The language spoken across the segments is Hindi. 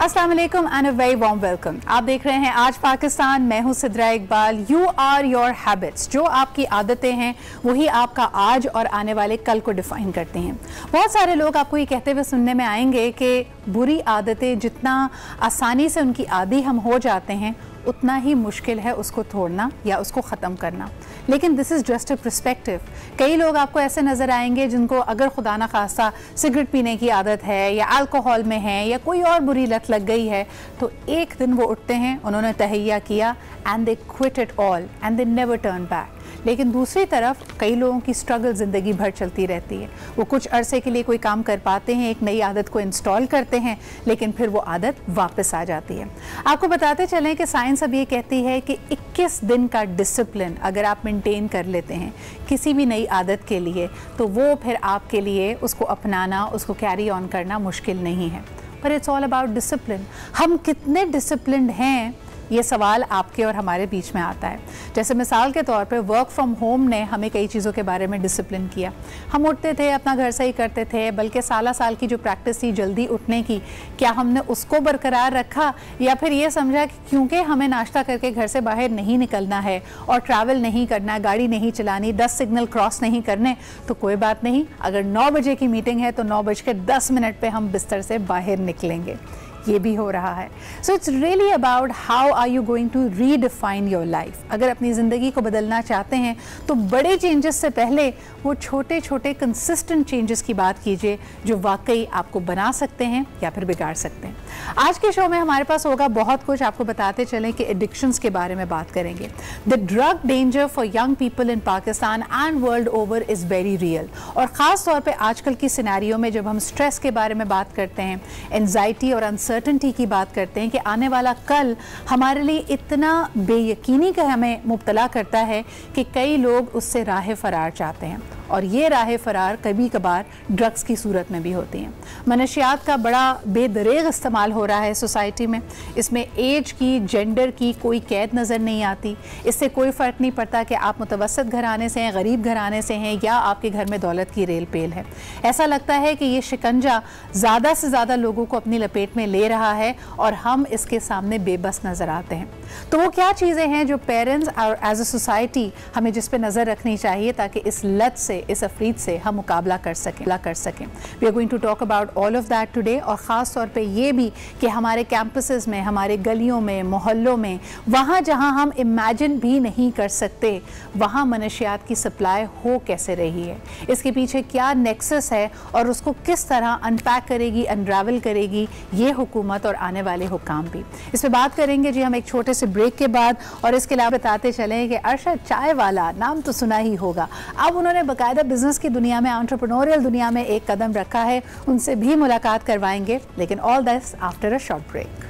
अस्सलाम वालेकुम and a very warm welcome. आप देख रहे हैं आज पाकिस्तान। मैं हूं Sidra Iqbal. You are your habits. जो आपकी आदतें हैं वही आपका आज और आने वाले कल को डिफाइन करते हैं। बहुत सारे लोग आपको ये कहते हुए सुनने में आएंगे कि बुरी आदतें जितना आसानी से उनकी आदी हम हो जाते हैं उतना ही मुश्किल है उसको तोड़ना या उसको ख़त्म करना। लेकिन this is just a perspective. कई लोग आपको ऐसे नज़र आएंगे जिनको अगर खुदा ना खास्ता सिगरेट पीने की आदत है या अल्कोहल में है या कोई और बुरी लत लग गई है तो एक दिन वो उठते हैं, उन्होंने तहैया किया and they quit it all and they never turn back. लेकिन दूसरी तरफ कई लोगों की स्ट्रगल ज़िंदगी भर चलती रहती है। वो कुछ अरसे के लिए कोई काम कर पाते हैं, एक नई आदत को इंस्टॉल करते हैं, लेकिन फिर वो आदत वापस आ जाती है। आपको बताते चलें कि साइंस अब ये कहती है कि 21 दिन का डिसिप्लिन अगर आप मेंटेन कर लेते हैं किसी भी नई आदत के लिए तो वो फिर आपके लिए उसको अपनाना, उसको कैरी ऑन करना मुश्किल नहीं है। पर इट्स ऑल अबाउट डिसिप्लिन। हम कितने डिसिप्लिन्ड हैं ये सवाल आपके और हमारे बीच में आता है। जैसे मिसाल के तौर पे वर्क फ्रॉम होम ने हमें कई चीज़ों के बारे में डिसिप्लिन किया। हम उठते थे, अपना घर से ही करते थे, बल्कि साल की जो प्रैक्टिस थी जल्दी उठने की, क्या हमने उसको बरकरार रखा या फिर ये समझा कि क्योंकि हमें नाश्ता करके घर से बाहर नहीं निकलना है और ट्रैवल नहीं करना, गाड़ी नहीं चलानी, 10 सिग्नल क्रॉस नहीं करने, तो कोई बात नहीं, अगर 9 बजे की मीटिंग है तो 9:10 पे हम बिस्तर से बाहर निकलेंगे। ये भी हो रहा है। So it's really about how are you going to redefine your life. अगर अपनी ज़िंदगी को बदलना चाहते हैं तो बड़े चेंजेस से पहले वो छोटे छोटे कंसिस्टेंट चेंजेस की बात कीजिए जो वाकई आपको बना सकते हैं या फिर बिगाड़ सकते हैं। आज के शो में हमारे पास होगा बहुत कुछ। आपको बताते चलें कि एडिक्शंस के बारे में बात करेंगे। The drug danger for young people in Pakistan and world over is very real. और ख़ास तौर पर आजकल की सिनेरियो में जब हम स्ट्रेस के बारे में बात करते हैं, एंजाइटी और अनसर्टेनिटी की बात करते हैं कि आने वाला कल हमारे लिए इतना बेयकीनी का हमें मुब्तला करता है कि कई लोग उससे राह फरार चाहते हैं। और ये राह फरार कभी कभार ड्रग्स की सूरत में भी होती हैं। मनशियात का बड़ा बेदरेग इस्तेमाल हो रहा है सोसाइटी में। इसमें एज की, जेंडर की कोई कैद नज़र नहीं आती। इससे कोई फ़र्क नहीं पड़ता कि आप मुतवस्सित घराने से हैं, गरीब घराने से हैं या आपके घर में दौलत की रेल पेल है। ऐसा लगता है कि ये शिकंजा ज़्यादा से ज़्यादा लोगों को अपनी लपेट में ले रहा है और हम इसके सामने बेबस नज़र आते हैं। तो वो क्या चीज़ें हैं जो पेरेंट्स और एज अ सोसाइटी हमें जिस पे नज़र रखनी चाहिए ताकि इस लत से, इस अफरीद से हम मुकाबला कर सकें। We are going to talk about all of that today. और ख़ास तौर पे ये भी कि हमारे कैंपसेस में, हमारे गलियों में, मोहल्लों में, वहाँ जहाँ हम इमेजिन भी नहीं कर सकते वहाँ मनशियात की सप्लाई हो कैसे रही है, इसके पीछे क्या नेक्सस है और उसको किस तरह अनपैक करेगी, अनरावल करेगी ये हुकूमत और आने वाले हुक्काम भी। इस पर बात करेंगे जी हम एक छोटे से ब्रेक के बाद। और इसके अलावा बताते चलें कि अरशद चाय वाला नाम तो सुना ही होगा। अब उन्होंने बाकायदा बिजनेस की दुनिया में, एंटरप्रेन्योरियल दुनिया में एक कदम रखा है। उनसे भी मुलाकात करवाएंगे, लेकिन all this after a short break.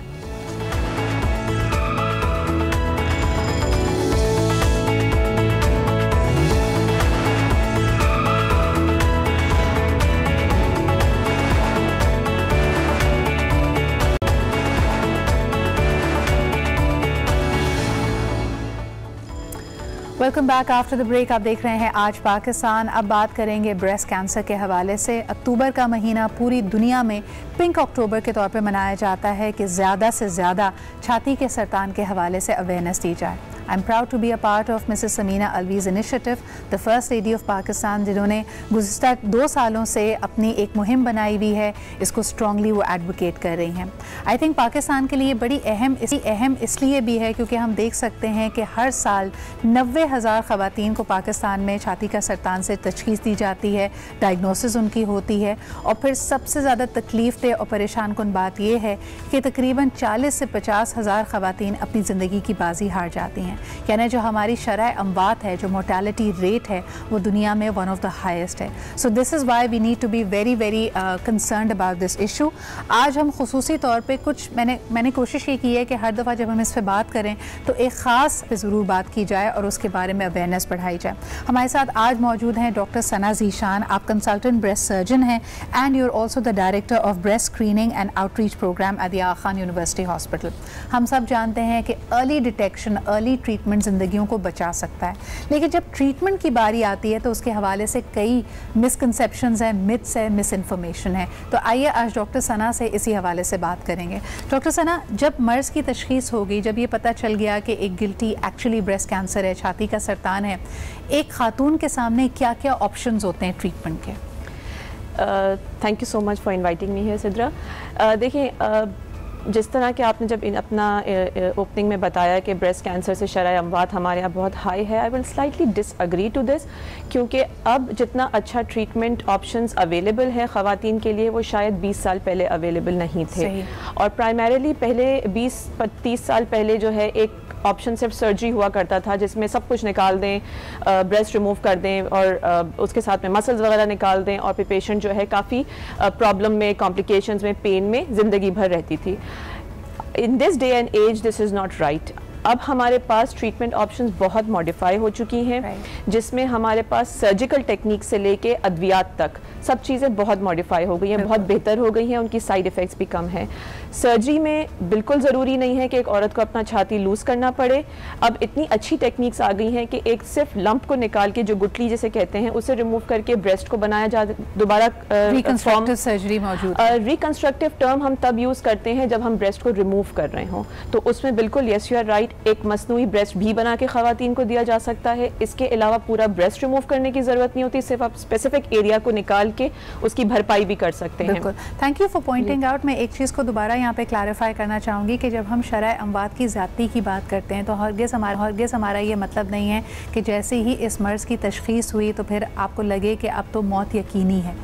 Welcome back after the break. आप देख रहे हैं आज पाकिस्तान। अब बात करेंगे ब्रेस्ट कैंसर के हवाले से। अक्टूबर का महीना पूरी दुनिया में पिंक अक्टूबर के तौर पे मनाया जाता है कि ज़्यादा से ज़्यादा छाती के सरतान के हवाले से अवेयरनेस दी जाए। I am proud to be a part of Mrs Samina Alvi's initiative, the first lady of Pakistan, जिन्होंने गुज़िस्ता 2 सालों से अपनी एक मुहिम बनाई हुई है। इसको स्ट्रांगली वो एडवोकेट कर रही हैं। आई थिंक पाकिस्तान के लिए बड़ी अहम इसलिए भी है क्योंकि हम देख सकते हैं कि हर साल 90,000 ख़वातीन को पाकिस्तान में छाती का सरतान से तशख़ीस दी जाती है, डायग्नोसिस उनकी होती है। और फिर सबसे ज़्यादा तकलीफ़ दे और परेशान कुन बात यह है कि तकरीबन 40 से 50,000 ख़वातीन अपनी ज़िंदगी की बाजी हार जाती हैं। यानी जो हमारी शरह अमवात है, जो मोर्टेलिटी रेट है, वो दुनिया में वन ऑफ द हाईएस्ट है। So this is why we need to be very concerned about this issue. आज हम खुसूसी तौर पे कुछ मैंने कोशिश ये की है कि हर दफ़ा जब हम इस पर बात करें तो एक ख़ास पे ज़रूर बात की जाए और उसके बारे में अवेयरनेस बढ़ाई जाए। हमारे साथ आज मौजूद हैं डॉक्टर सना ज़ीशान। आप कंसल्टेंट ब्रेस्ट सर्जन हैं and you are also the director of breast screening and outreach programme at the Aga Khan university hospital. हम सब जानते हैं कि अर्ली डिटेक्शन, अर्ली ट्रीटमेंट ज़िंदगियों को बचा सकता है, लेकिन जब ट्रीटमेंट की बारी आती है तो उसके हवाले से कई मिसकंसेप्शंस हैं, मिथ्स है, मिस इन्फॉर्मेशन है। तो आइए आज डॉक्टर सना से इसी हवाले से बात करेंगे। डॉक्टर सना, जब मर्ज़ की तशख़ीस हो गई, जब ये पता चल गया कि एक गिल्टी एक्चुअली ब्रेस्ट कैंसर है, छाती का सरतान है, एक खातून के सामने क्या क्या ऑप्शंस होते हैं ट्रीटमेंट के? Thank you so much for inviting me here Sidra. देखिए, जिस तरह के आपने जब अपना ओपनिंग में बताया कि ब्रेस्ट कैंसर से शरह अमवात हमारे यहाँ बहुत हाई है, I will slightly disagree to this, क्योंकि अब जितना अच्छा ट्रीटमेंट ऑप्शंस अवेलेबल हैं ख़वातीन के लिए वो शायद 20 साल पहले अवेलेबल नहीं थे। और प्राइमरीली पहले 20-30 साल पहले जो है एक ऑप्शन सिर्फ सर्जरी हुआ करता था, जिसमें सब कुछ निकाल दें, ब्रेस्ट रिमूव कर दें और उसके साथ में मसल्स वगैरह निकाल दें और फिर पेशेंट जो है काफ़ी प्रॉब्लम में, कॉम्प्लिकेशंस में, पेन में ज़िंदगी भर रहती थी। In this day and age this is not right. अब हमारे पास ट्रीटमेंट ऑप्शंस बहुत मॉडिफाई हो चुकी हैं, जिसमें हमारे पास सर्जिकल टेक्निक से लेके अद्वियात तक सब चीज़ें बहुत मॉडिफाई हो गई हैं, बहुत बेहतर हो गई हैं, उनकी साइड इफ़ेक्ट्स भी कम हैं। सर्जरी में बिल्कुल ज़रूरी नहीं है कि एक औरत को अपना छाती लूज़ करना पड़े। अब इतनी अच्छी टेक्निक्स आ गई हैं कि एक सिर्फ लंप को निकाल के, जो गुठली जिसे कहते हैं, उसे रिमूव करके ब्रेस्ट को बनाया जा, दोबारा रिकंस्ट्रक्टिव सर्जरी मौजूद है। रिकंस्ट्रक्टिव टर्म हम तब यूज़ करते हैं जब हम ब्रेस्ट को रिमूव कर रहे हों, तो उसमें बिल्कुल यस यू आर राइट, एक मसनूई ब्रेस्ट भी बना के ख़वातीन को दिया जा सकता है। इसके अलावा पूरा ब्रेस्ट रिमूव करने की ज़रूरत नहीं होती, सिर्फ आप स्पेसिफिक एरिया को निकाल के उसकी भरपाई भी कर सकते हैं। बिल्कुल, thank you for pointing out. मैं एक चीज़ को दोबारा यहाँ पे क्लैरिफाई करना चाहूँगी कि जब हम शरह अमवात की ज़्यादती की बात करते हैं तो हरगिज़ हमारा ये मतलब नहीं है कि जैसे ही इस मर्ज़ की तशख़ीस हुई तो फिर आपको लगे कि अब तो मौत यकीनी है।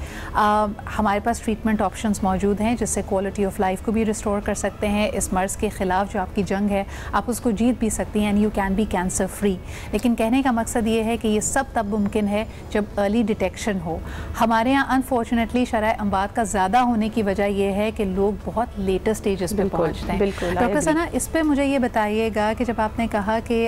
हमारे पास ट्रीटमेंट ऑप्शंस मौजूद हैं जिससे क्वालिटी ऑफ लाइफ को भी रिस्टोर कर सकते हैं। इस मर्ज़ के ख़िलाफ़ जो आपकी जंग है आप उसको जीत भी सकती हैं, and you can be cancer free. लेकिन कहने का मकसद ये है कि ये सब तब मुमकिन है जब अर्ली डिटेक्शन हो। हमारे यहाँ अनफॉर्चुनेटली शरह अमवात का ज़्यादा होने की वजह यह है कि लोग बहुत लेटर स्टेजेस पे पहुँचते हैं। डॉक्टर सना, इस पे मुझे ये बताइएगा कि जब आपने कहा कि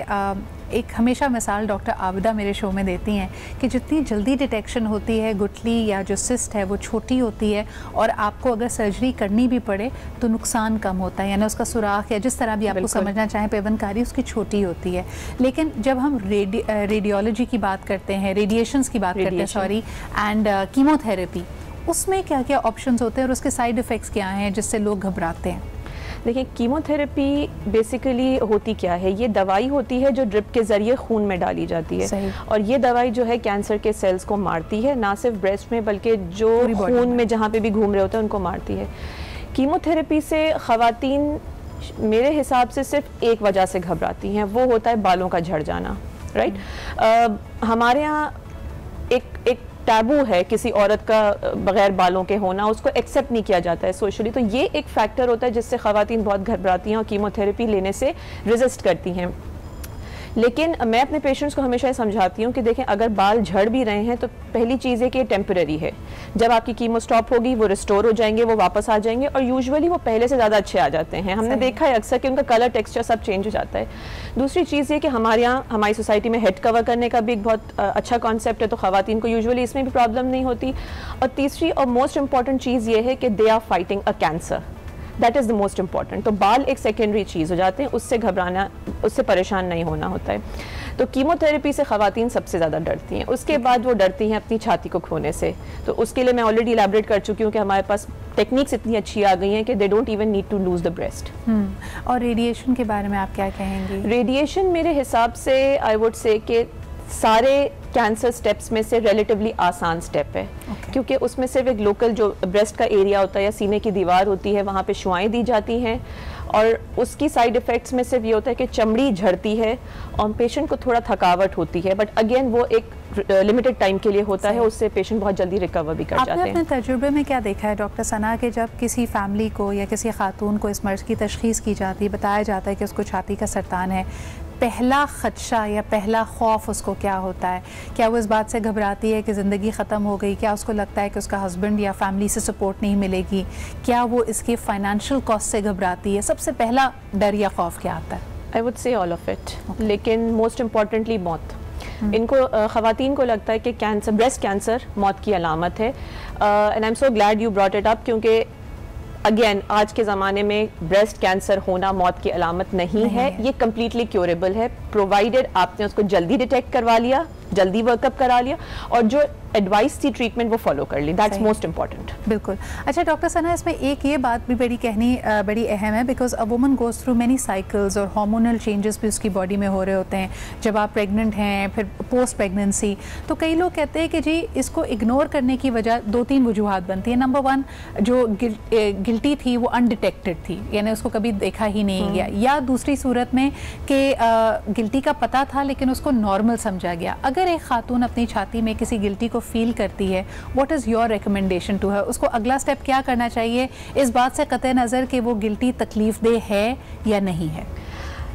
एक हमेशा मिसाल डॉक्टर आबिदा मेरे शो में देती हैं कि जितनी जल्दी डिटेक्शन होती है, गुठली या जो सिस्ट है वो छोटी होती है और आपको अगर सर्जरी करनी भी पड़े तो नुकसान कम होता है, यानी उसका सुराख या जिस तरह भी आपको समझना चाहें पेवनकारी उसकी छोटी होती है। लेकिन जब हम रेडियोलॉजी की बात करते हैं, रेडिएशंस की बात करते हैं, सॉरी, एंड कीमोथेरेपी, उसमें क्या क्या ऑप्शंस होते हैं और उसके साइड इफ़ेक्ट्स क्या हैं जिससे लोग घबराते हैं? देखिए, कीमोथेरेपी बेसिकली होती क्या है? ये दवाई होती है जो ड्रिप के ज़रिए खून में डाली जाती है और ये दवाई जो है कैंसर के सेल्स को मारती है, ना सिर्फ ब्रेस्ट में बल्कि जो खून में जहाँ पे भी घूम रहे होते हैं उनको मारती है। कीमोथेरेपी से ख़वातीन मेरे हिसाब से सिर्फ एक वजह से घबराती हैं, वो होता है बालों का झड़ जाना, राइट। हमारे यहाँ एक टैबू है किसी औरत का बगैर बालों के होना, उसको एक्सेप्ट नहीं किया जाता है सोशली, तो ये एक फैक्टर होता है जिससे ख़वातीन बहुत घबराती हैं और कीमोथेरेपी लेने से रेजिस्ट करती हैं। लेकिन मैं अपने पेशेंट्स को हमेशा ये समझाती हूँ कि देखें, अगर बाल झड़ भी रहे हैं तो पहली चीज़ है कि टेम्पररी है, जब आपकी कीमो स्टॉप होगी वो रिस्टोर हो जाएंगे, वो वापस आ जाएंगे और यूजुअली वो पहले से ज़्यादा अच्छे आ जाते हैं। हमने देखा है अक्सर कि उनका कलर, टेक्सचर सब चेंज हो जाता है। दूसरी चीज़ ये कि हमारे यहाँ, हमारी सोसाइटी में हेड कवर करने का भी एक बहुत अच्छा कॉन्सेप्ट है, तो ख़वातीन को यूजुअली इसमें भी प्रॉब्लम नहीं होती। और तीसरी और मोस्ट इंपॉर्टेंट चीज़ ये है कि they are fighting a cancer, that is the most important. तो बाल एक सेकेंडरी चीज़ हो जाते हैं, उससे घबराना, उससे परेशान नहीं होना होता है। तो कीमोथेरेपी से ख़वातीन सबसे ज़्यादा डरती हैं, उसके बाद वो डरती हैं अपनी छाती को खोने से। तो उसके लिए मैं ऑलरेडी इलैबोरेट कर चुकी हूँ कि हमारे पास टेक्निक्स इतनी अच्छी आ गई हैं कि they don't even need to lose the breast. और रेडिएशन के बारे में आप क्या कहेंगे? रेडिएशन मेरे हिसाब से आई वुड से कि सारे कैंसर स्टेप्स में से रिलेटिवली आसान स्टेप है, क्योंकि उसमें सिर्फ एक लोकल जो ब्रेस्ट का एरिया होता है या सीने की दीवार होती है वहाँ पे शुआएं दी जाती हैं और उसकी साइड इफ़ेक्ट्स में सिर्फ ये होता है कि चमड़ी झड़ती है और पेशेंट को थोड़ा थकावट होती है, बट अगेन वो एक लिमिटेड टाइम के लिए होता है, उससे पेशेंट बहुत जल्दी रिकवर भी कर जाते हैं। आपने अपने तजुर्बे में क्या देखा है डॉक्टर सना कि जब किसी फैमिली को या किसी खातून को इस मर्ज़ की तशख़ीस की जाती है, बताया जाता है कि उसको छाती का सरतान है, पहला खदशा या पहला खौफ उसको क्या होता है? क्या वो इस बात से घबराती है कि ज़िंदगी ख़त्म हो गई? क्या उसको लगता है कि उसका हस्बैंड या फैमिली से सपोर्ट नहीं मिलेगी? क्या वो इसके फाइनेंशियल कॉस्ट से घबराती है? सबसे पहला डर या खौफ क्या आता है? I would say all of it, लेकिन मोस्ट इम्पॉर्टेंटली मौत। इनको ख़वातीन को लगता है कि कैंसर, ब्रेस्ट कैंसर मौत की अलामत है। And I am so glad you brought it up, क्योंकि अगेन आज के ज़माने में ब्रेस्ट कैंसर होना मौत की अलामत नहीं है, ये कम्प्लीटली क्योरेबल है, प्रोवाइडेड आपने उसको जल्दी डिटेक्ट करवा लिया, जल्दी वर्कअप करा लिया और जो एडवाइस थी ट्रीटमेंट वो फॉलो कर ली, दैट्स मोस्ट इंपॉर्टेंट। बिल्कुल। अच्छा डॉक्टर सना, इसमें एक ये बात भी बड़ी अहम है, because a woman goes through many cycles और हार्मोनल चेंजेस भी उसकी बॉडी में हो रहे होते हैं जब आप प्रेग्नेंट हैं, फिर पोस्ट प्रेगनेंसी। तो कई लोग कहते हैं कि जी इसको इग्नोर करने की वजह 2-3 वजूहात बनती है। नंबर 1, जो गिल्टी थी वो अनडिटेक्टेड थी, यानी उसको कभी देखा ही नहीं गया, या दूसरी सूरत में कि गिल्टी का पता था लेकिन उसको नॉर्मल समझा गया। अगर एक खातून अपनी छाती में किसी गिल्टी को फील करती है, what is your recommendation to her? उसको अगला स्टेप क्या करना चाहिए इस बात से कतई नज़र कि वो गिल्टी तकलीफ दे है या नहीं है?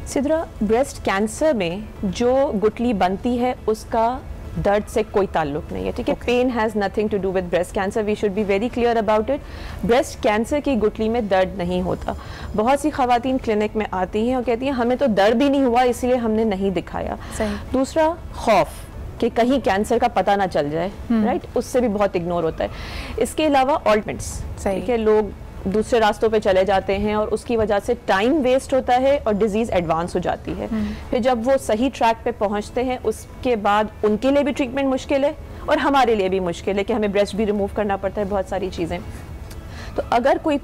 सिद्रा, ब्रेस्ट कैंसर में जो गुठली बनती है उसका दर्द से कोई ताल्लुक नहीं है, ठीक है? Pain has nothing to do with breast cancer, we should be very clear about it. Breast cancer की गुठली में दर्द नहीं होता। बहुत सी खवातीन क्लिनिक में आती हैं और कहती हैं हमें तो दर्द ही नहीं हुआ इसलिए हमने नहीं दिखाया। दूसरा, खौफ कि कहीं कैंसर का पता ना चल जाए, राइट, उससे भी बहुत इग्नोर होता है। इसके अलावा ऑल्टमेंट्स, ठीक है, लोग दूसरे रास्तों पे चले जाते हैं और उसकी वजह से टाइम वेस्ट होता है और डिजीज़ एडवांस हो जाती है। फिर जब वो सही ट्रैक पे पहुंचते हैं उसके बाद उनके लिए भी ट्रीटमेंट मुश्किल है और हमारे लिए भी मुश्किल है कि हमें ब्रेस्ट भी रिमूव करना पड़ता है, बहुत सारी चीज़ें। तो अगर कोई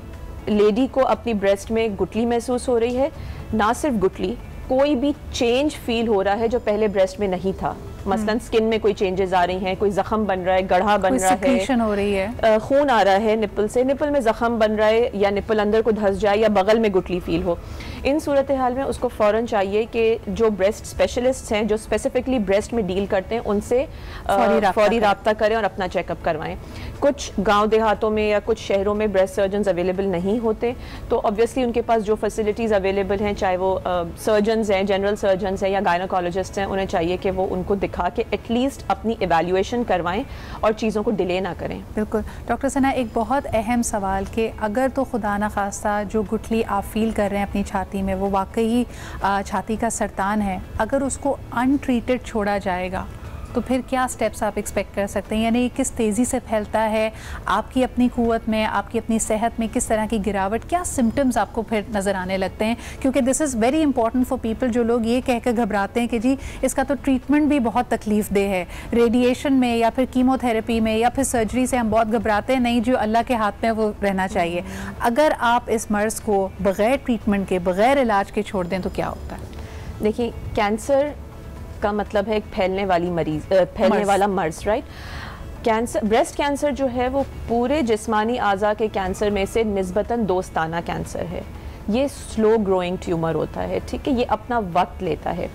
लेडी को अपनी ब्रेस्ट में गुठली महसूस हो रही है, ना सिर्फ गुठली, कोई भी चेंज फील हो रहा है जो पहले ब्रेस्ट में नहीं था, मसलन स्किन में कोई चेंजेस आ रही हैं, कोई जख्म बन रहा है, गढ़ा बन रहा है, हो रही है, खून आ रहा है निप्पल से, निप्पल में जख्म बन रहा है या निप्पल अंदर को धंस जाए या बगल में गुठली फील हो, इन सूरत हाल में उसको फ़ौरन चाहिए कि जो ब्रेस्ट स्पेशलिस्ट हैं जो स्पेसिफिकली ब्रेस्ट में डील करते हैं उनसे फौरी राब्ता करें और अपना चेकअप करवाएं। कुछ गांव देहातों में या कुछ शहरों में ब्रेस्ट सर्जन्स अवेलेबल नहीं होते, तो ऑब्वियसली उनके पास जो फैसिलिटीज़ अवेलेबल हैं, चाहे वो सर्जन्स हैं, जनरल सर्जन्स हैं या गायनोकोलॉजिस्ट हैं, उन्हें चाहिए कि वो उनको दिखा के एटलीस्ट अपनी इवैल्यूएशन करवाएं और चीज़ों को डिले ना करें। बिल्कुल। डॉक्टर सना, एक बहुत अहम सवाल कि अगर तो खुदा न खास्ता जो गुठली आप फील कर रहे हैं अपनी छाती में वो वाकई छाती का सरतान है, अगर उसको अनट्रीटेड छोड़ा जाएगा तो फिर क्या स्टेप्स आप एक्सपेक्ट कर सकते हैं? यानी किस तेज़ी से फैलता है, आपकी अपनी क़ुव्वत में, आपकी अपनी सेहत में किस तरह की गिरावट, क्या सिम्टम्स आपको फिर नज़र आने लगते हैं? क्योंकि this is very important for people, जो लोग ये कहकर घबराते हैं कि जी इसका तो ट्रीटमेंट भी बहुत तकलीफ दे है, रेडिएशन में या फिर कीमोथेरेपी में या फिर सर्जरी से हम बहुत घबराते हैं, नहीं जो अल्लाह के हाथ में वो रहना चाहिए। अगर आप इस मर्ज़ को बग़ैर ट्रीटमेंट के, बग़ैर इलाज के छोड़ दें तो क्या होता है? देखिए, कैंसर का मतलब है एक फैलने वाला मर्ज, राइट? कैंसर, ब्रेस्ट कैंसर जो है वो पूरे जिस्मानी आज़ा के कैंसर में से निस्बतन दोस्ताना कैंसर है। ये स्लो ग्रोइंग ट्यूमर होता है, ठीक है, ये अपना वक्त लेता है।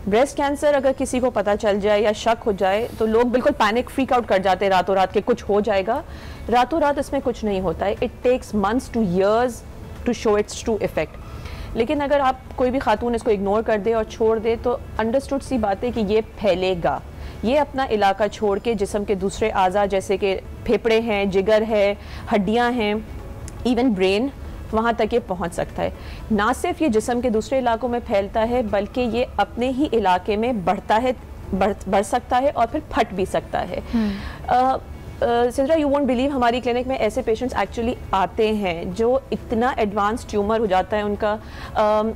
ब्रेस्ट कैंसर अगर किसी को पता चल जाए या शक हो जाए तो लोग बिल्कुल पैनिक फ्रीक आउट कर जाते हैं रातों रात के कुछ हो जाएगा। रातों रात इसमें कुछ नहीं होता है, it takes months to years to show its true effect. लेकिन अगर आप कोई भी खातून इसको इग्नोर कर दे और छोड़ दे तो अंडरस्टूड सी बात है कि ये फैलेगा, ये अपना इलाका छोड़ के जिस्म के दूसरे आज़ा जैसे कि फेफड़े हैं, जिगर है, हड्डियां हैं, इवन ब्रेन, वहाँ तक ये पहुँच सकता है। ना सिर्फ ये जिस्म के दूसरे इलाकों में फैलता है बल्कि ये अपने ही इलाके में बढ़ सकता है और फिर फट भी सकता है। सिद्रा, यू वोंट बिलीव, हमारी क्लिनिक में ऐसे पेशेंट्स एक्चुअली आते हैं जो इतना एडवांस ट्यूमर हो जाता है उनका,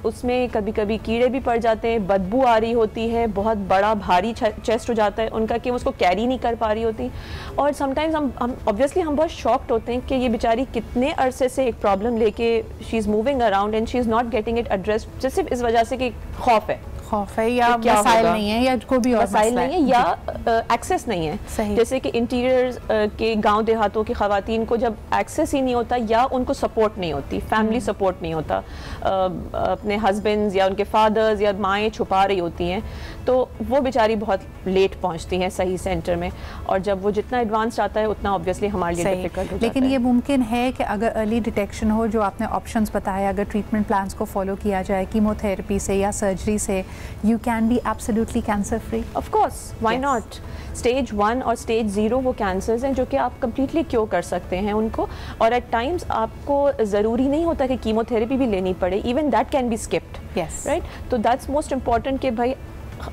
उसमें कभी कभी कीड़े भी पड़ जाते हैं, बदबू आ रही होती है, बहुत बड़ा भारी चेस्ट हो जाता है उनका कि वो उसको कैरी नहीं कर पा रही होती। और समटाइम्स हम ऑब्वियसली हम बहुत शॉक्ड होते हैं कि ये बेचारी कितने अरसे से एक प्रॉब्लम लेके she is moving around and she is not getting it addressed, सिर्फ इस वजह से कि खौफ है या वसाइल नहीं है या कोई भी और वसाइल नहीं है या एक्सेस नहीं है। जैसे कि इंटीरियर के गांव देहातों की खवातीन को जब एक्सेस ही नहीं होता या उनको सपोर्ट नहीं होती, फैमिली सपोर्ट नहीं होता, अपने हस्बैंड्स या उनके फादर्स या माएँ छुपा रही होती हैं, तो वो बेचारी बहुत लेट पहुंचती हैं सही सेंटर में, और जब वो जितना एडवांस आता है उतना ऑब्वियसली हमारे लिए डिफिकल्ट हो जाता है। लेकिन ये मुमकिन है कि अगर अर्ली डिटेक्शन हो, जो आपने ऑप्शंस बताया, अगर ट्रीटमेंट प्लान्स को फॉलो किया जाए, कीमोथेरेपी से या सर्जरी से, you can be absolutely cancer free. Of course, why not? Stage 1 और स्टेज 0 वो कैंसर्स हैं जो कि आप कम्प्लीटली क्योर कर सकते हैं उनको, और एट टाइम्स आपको ज़रूरी नहीं होता कि कीमोथेरेपी भी लेनी पड़े, even that can be skipped, right? तो दैट्स मोस्ट इम्पॉर्टेंट कि भाई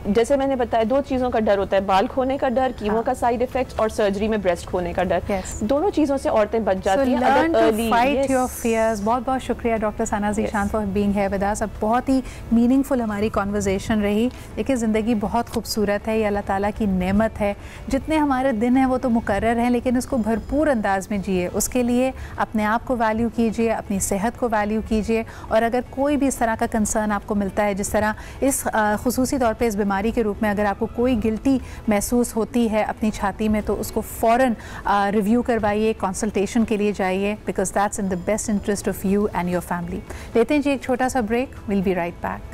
जैसे मैंने बताया 2 चीज़ों का डर होता है, बाल खोने का डर, कीमो का साइड इफेक्ट्स, और सर्जरी में ब्रेस्ट खोने का डर। दोनों चीज़ों से औरतें बच जाती हैं अगर अर्ली। Fight your fears. बहुत बहुत शुक्रिया doctor Sana Zeeshan for being here with us. अब बहुत ही मीनिंगफुल हमारी कॉन्वर्जेशन रही। देखिए ज़िंदगी बहुत खूबसूरत है, ये अल्लाह ताला की नेमत है। जितने हमारे दिन हैं वो तो मुकर्रर हैं, लेकिन इसको भरपूर अंदाज में जिए। उसके लिए अपने आप को वैल्यू कीजिए, अपनी सेहत को वैल्यू कीजिए, और अगर कोई भी इस तरह का कंसर्न आपको मिलता है, जिस तरह इस खुसूसी तौर पे इस बीमारी के रूप में अगर आपको कोई गिल्टी महसूस होती है अपनी छाती में, तो उसको फ़ौरन रिव्यू करवाइए, कंसल्टेशन के लिए जाइए, because that's in the best interest of you and your family. लेते हैं जी एक छोटा सा break, will be right back.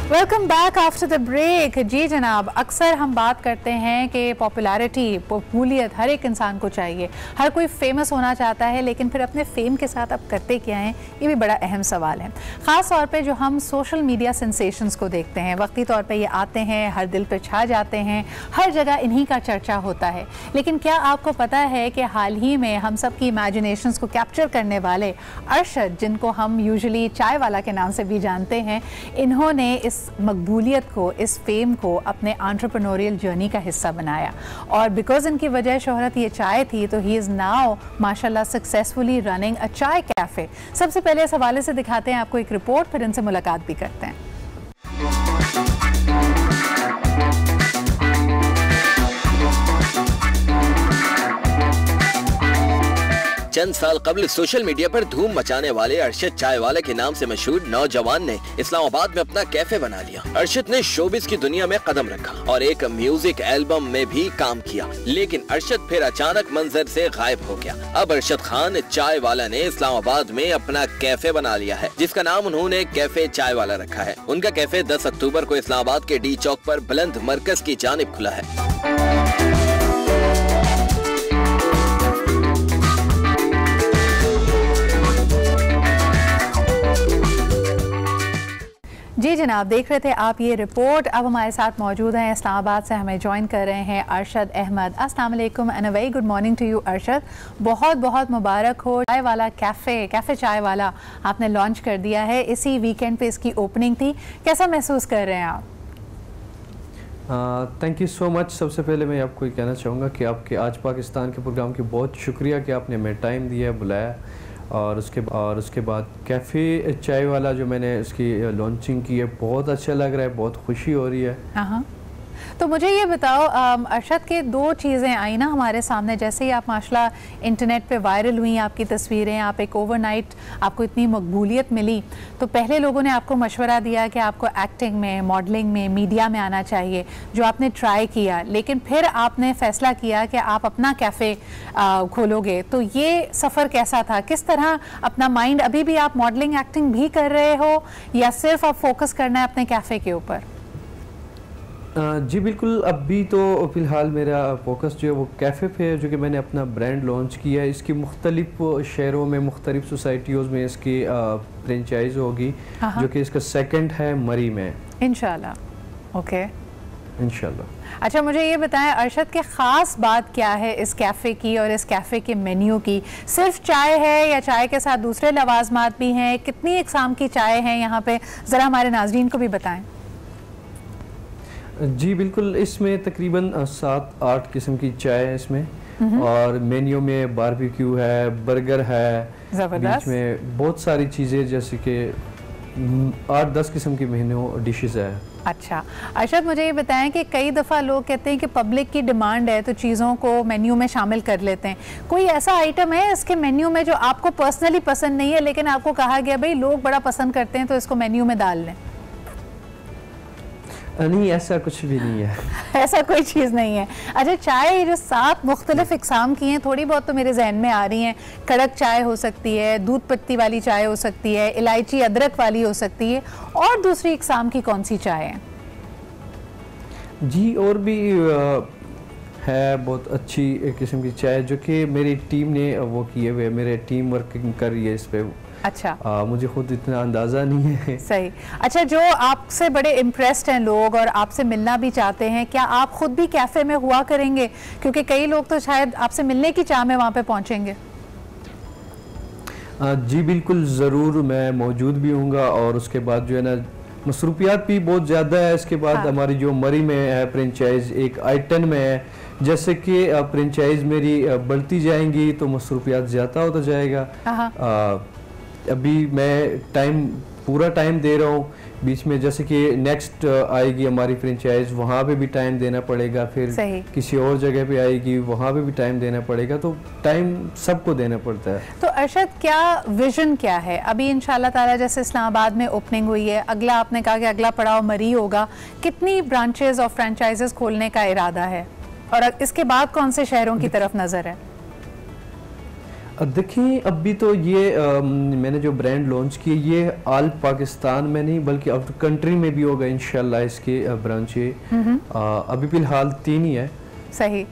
Welcome back after the break. जी जनाब, अक्सर हम बात करते हैं कि पॉपुलैरिटी, मकबूलियत हर एक इंसान को चाहिए, हर कोई फेमस होना चाहता है, लेकिन फिर अपने फेम के साथ अब करते क्या हैं, ये भी बड़ा अहम सवाल है। ख़ास तौर पे जो हम सोशल मीडिया सेंसेशंस को देखते हैं, वक्ती तौर पे ये आते हैं, हर दिल पर छा जाते हैं, हर जगह इन्हीं का चर्चा होता है। लेकिन क्या आपको पता है कि हाल ही में हम सब की इमेजिनेशंस को कैप्चर करने वाले अरशद, जिनको हम यूजुअली चाय वाला के नाम से भी जानते हैं, इन्होंने इस मकबूलियत को, इस फेम को अपने एंटरप्रेन्योरियल जर्नी का हिस्सा बनाया, और बिकॉज इनकी वजह शोहरत ये चाय थी, तो ही इज़ नाउ माशाल्लाह सक्सेसफुली रनिंग अ चाय कैफ़े। सबसे पहले इस हवाले से दिखाते हैं आपको एक रिपोर्ट, फिर इनसे मुलाकात भी करते हैं। चंद साल कबल सोशल मीडिया पर धूम मचाने वाले अरशद चाय वाला के नाम से मशहूर नौजवान ने इस्लामाबाद में अपना कैफे बना लिया। अरशद ने शोबिस की दुनिया में कदम रखा और एक म्यूजिक एल्बम में भी काम किया, लेकिन अरशद फिर अचानक मंजर से गायब हो गया। अब अरशद खान चाय वाला ने इस्लामाबाद में अपना कैफे बना लिया है, जिसका नाम उन्होंने कैफे चाय वाला रखा है। उनका कैफे 10 अक्टूबर को इस्लामाबाद के डी चौक पर बुलंद मरकज की जानिब खुला है। जी जनाब, देख रहे थे आप ये रिपोर्ट। अब हमारे साथ मौजूद हैं, इस्लामाबाद से हमें ज्वाइन कर रहे हैं अरशद अहमद। अस्सलाम वालेकुम and a very good morning to you Arshad. बहुत बहुत मुबारक हो, चाय वाला कैफ़े चाय वाला आपने लॉन्च कर दिया है। इसी वीकेंड पे इसकी ओपनिंग थी, कैसा महसूस कर रहे हैं आप? Thank you so much. सबसे पहले मैं आपको ये कहना चाहूँगा कि आपके आज पाकिस्तान के प्रोग्राम की बहुत शुक्रिया कि आपने हमें टाइम दिया, बुलाया, और उसके बाद कैफ़े चाय वाला जो मैंने उसकी लॉन्चिंग की है, बहुत अच्छा लग रहा है, बहुत खुशी हो रही है। हाँ, तो मुझे ये बताओ, अरशद के 2 चीज़ें आई ना हमारे सामने, जैसे ही आप माशाल्लाह इंटरनेट पे वायरल हुई आपकी तस्वीरें, आप एक ओवरनाइट आपको इतनी मकबूलियत मिली, तो पहले लोगों ने आपको मशवरा दिया कि आपको एक्टिंग में, मॉडलिंग में, मीडिया में आना चाहिए, जो आपने ट्राई किया, लेकिन फिर आपने फ़ैसला किया कि आप अपना कैफ़े खोलोगे। तो ये सफ़र कैसा था? किस तरह अपना माइंड, अभी भी आप मॉडलिंग एक्टिंग भी कर रहे हो या सिर्फ आप फोकस करना है अपने कैफ़े के ऊपर? जी बिल्कुल, अभी तो फ़िलहाल मेरा फोकस जो है वो कैफ़े पे है, जो कि मैंने अपना ब्रांड लॉन्च किया है। इसकी मुख्तलिफ शहरों में, मुख्तलिफ सोसाइटियों में इसकी फ्रेंचाइज होगी, जो कि इसका सेकंड है मरी में इंशाल्लाह। ओके, इंशाल्लाह। अच्छा, मुझे ये बताएं अरशद के ख़ास बात क्या है इस कैफ़े की और इस कैफ़े के मेन्यू की? सिर्फ चाय है या चाय के साथ दूसरे लवाजमात भी हैं? कितनी इकसाम की चाय है यहाँ पे, ज़रा हमारे नाज़रीन को भी बताएं। जी बिल्कुल, इसमें तकरीबन 7-8 किस्म की चाय है इसमें, और मेन्यू में बारबेक्यू है, बर्गर है, बीच में बहुत सारी चीज़ें, जैसे कि 8-10 किस्म की मेन्यू डिशेस है। अच्छा अरशद, मुझे ये बताएं कि कई दफ़ा लोग कहते हैं कि पब्लिक की डिमांड है तो चीज़ों को मेन्यू में शामिल कर लेते हैं। कोई ऐसा आइटम है इसके मेन्यू में जो आपको पर्सनली पसंद नहीं है, लेकिन आपको कहा गया भाई लोग बड़ा पसंद करते हैं तो इसको मेन्यू में डाल लें? नहीं, ऐसा कुछ भी नहीं है। ऐसा कोई चीज़ नहीं है। अच्छा, चाय जो 7 मुख्तलिफ इकसाम की हैं, थोड़ी बहुत तो मेरे जहन में आ रही हैं। कड़क चाय हो सकती है, दूध पत्ती वाली चाय हो सकती है, इलायची अदरक वाली हो सकती है, और दूसरी इकसाम की कौन सी चाय है? जी और भी है बहुत अच्छी किस्म की चाय, जो कि मेरी टीम ने वो किए हुए, मेरे टीम वर्किंग कर रही है इस पर। अच्छा। मुझे खुद इतना अंदाज़ा नहीं है। सही। अच्छा, जो आपसे बड़े इम्प्रेस्ड हैं लोग और आपसे मिलना भी चाहते हैं, क्या आप खुद भी कैफ़े में हुआ करेंगे? क्योंकि कई लोग तो शायद आपसे मिलने की चाह में वहाँ पे पहुँचेंगे। जी बिल्कुल, ज़रूर मैं मौजूद भी हूँगा। और उसके बाद जो है ना, मसरूफियात भी बहुत ज़्यादा है। इसके बाद हमारी जो मरी में है फ्रेंचाइज, एक I-10 में है। जैसे कि फ्रेंचाइज मेरी बढ़ती जाएंगी तो मसरूफियात ज़्यादा होता जाएगा। अभी मैं पूरा टाइम दे रहा हूँ। बीच में जैसे कि नेक्स्ट आएगी हमारी फ्रेंचाइज, वहाँ पे भी टाइम देना पड़ेगा। फिर किसी और जगह पे आएगी, वहाँ पे भी टाइम देना पड़ेगा। तो टाइम सबको देना पड़ता है। तो अरशद, क्या विजन क्या है अभी? इंशाल्लाह ताला जैसे इस्लामाबाद में ओपनिंग हुई है, अगला आपने कहा कि अगला पड़ाव मरी होगा। कितनी ब्रांचेज और फ्रेंचाइजेस खोलने का इरादा है और इसके बाद कौन से शहरों की तरफ नज़र है? देखिए, अभी तो ये मैंने जो ब्रांड लॉन्च किए, ये ऑल पाकिस्तान में नहीं बल्कि अब कंट्री में भी होगा इंशाल्लाह इसके ब्रांचे। अभी फिलहाल 3 ही है। सही।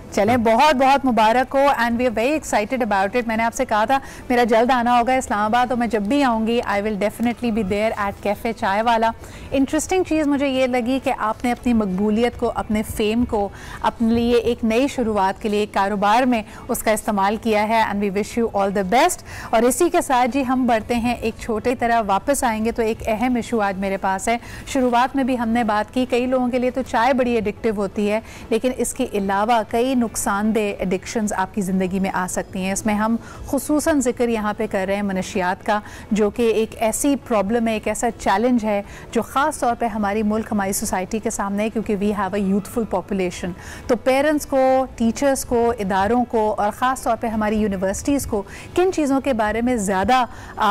चलें, बहुत बहुत मुबारक हो and we are very excited about it. मैंने आपसे कहा था मेरा जल्द आना होगा इस्लामाबाद, और मैं जब भी आऊँगी I will definitely be there at cafe Chai Wala. Interesting चीज़ मुझे ये लगी कि आपने अपनी मकबूलियत को, अपने फेम को अपने लिए एक नई शुरुआत के लिए एक कारोबार में उसका इस्तेमाल किया है and we wish you all the best. और इसी के साथ जी हम बढ़ते हैं एक छोटे तरह वापस आएंगे तो एक अहम इशू आज मेरे पास है। शुरुआत में भी हमने बात की, कई लोगों के लिए तो चाय बड़ी एडिक्टिव होती है, लेकिन इसके अलावा कई नुकसानदेह एडिक्शंस आपकी ज़िंदगी में आ सकती हैं। इसमें हम खुसूसन ज़िक्र यहाँ पे कर रहे हैं मनशियात का, जो कि एक ऐसी प्रॉब्लम है, एक ऐसा चैलेंज है जो ख़ास तौर पे हमारी मुल्क, हमारी सोसाइटी के सामने है, क्योंकि we have a youthful population. तो पेरेंट्स को, टीचर्स को, इदारों को और ख़ास तौर पे हमारी यूनिवर्सिटीज़ को किन चीज़ों के बारे में ज़्यादा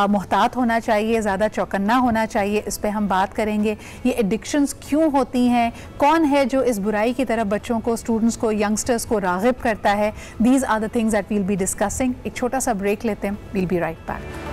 मुहतात होना चाहिए, ज़्यादा चौकन्ना होना चाहिए, इस पर हम बात करेंगे। ये एडिक्शंस क्यों होती हैं, कौन है जो इस बुराई की तरफ बच्चों को, स्टूडेंट्स को, यंगस्टर्स को राग़िब करता है। These are the things that we'll be discussing। एक छोटा सा ब्रेक लेते हैं, we'll be right back।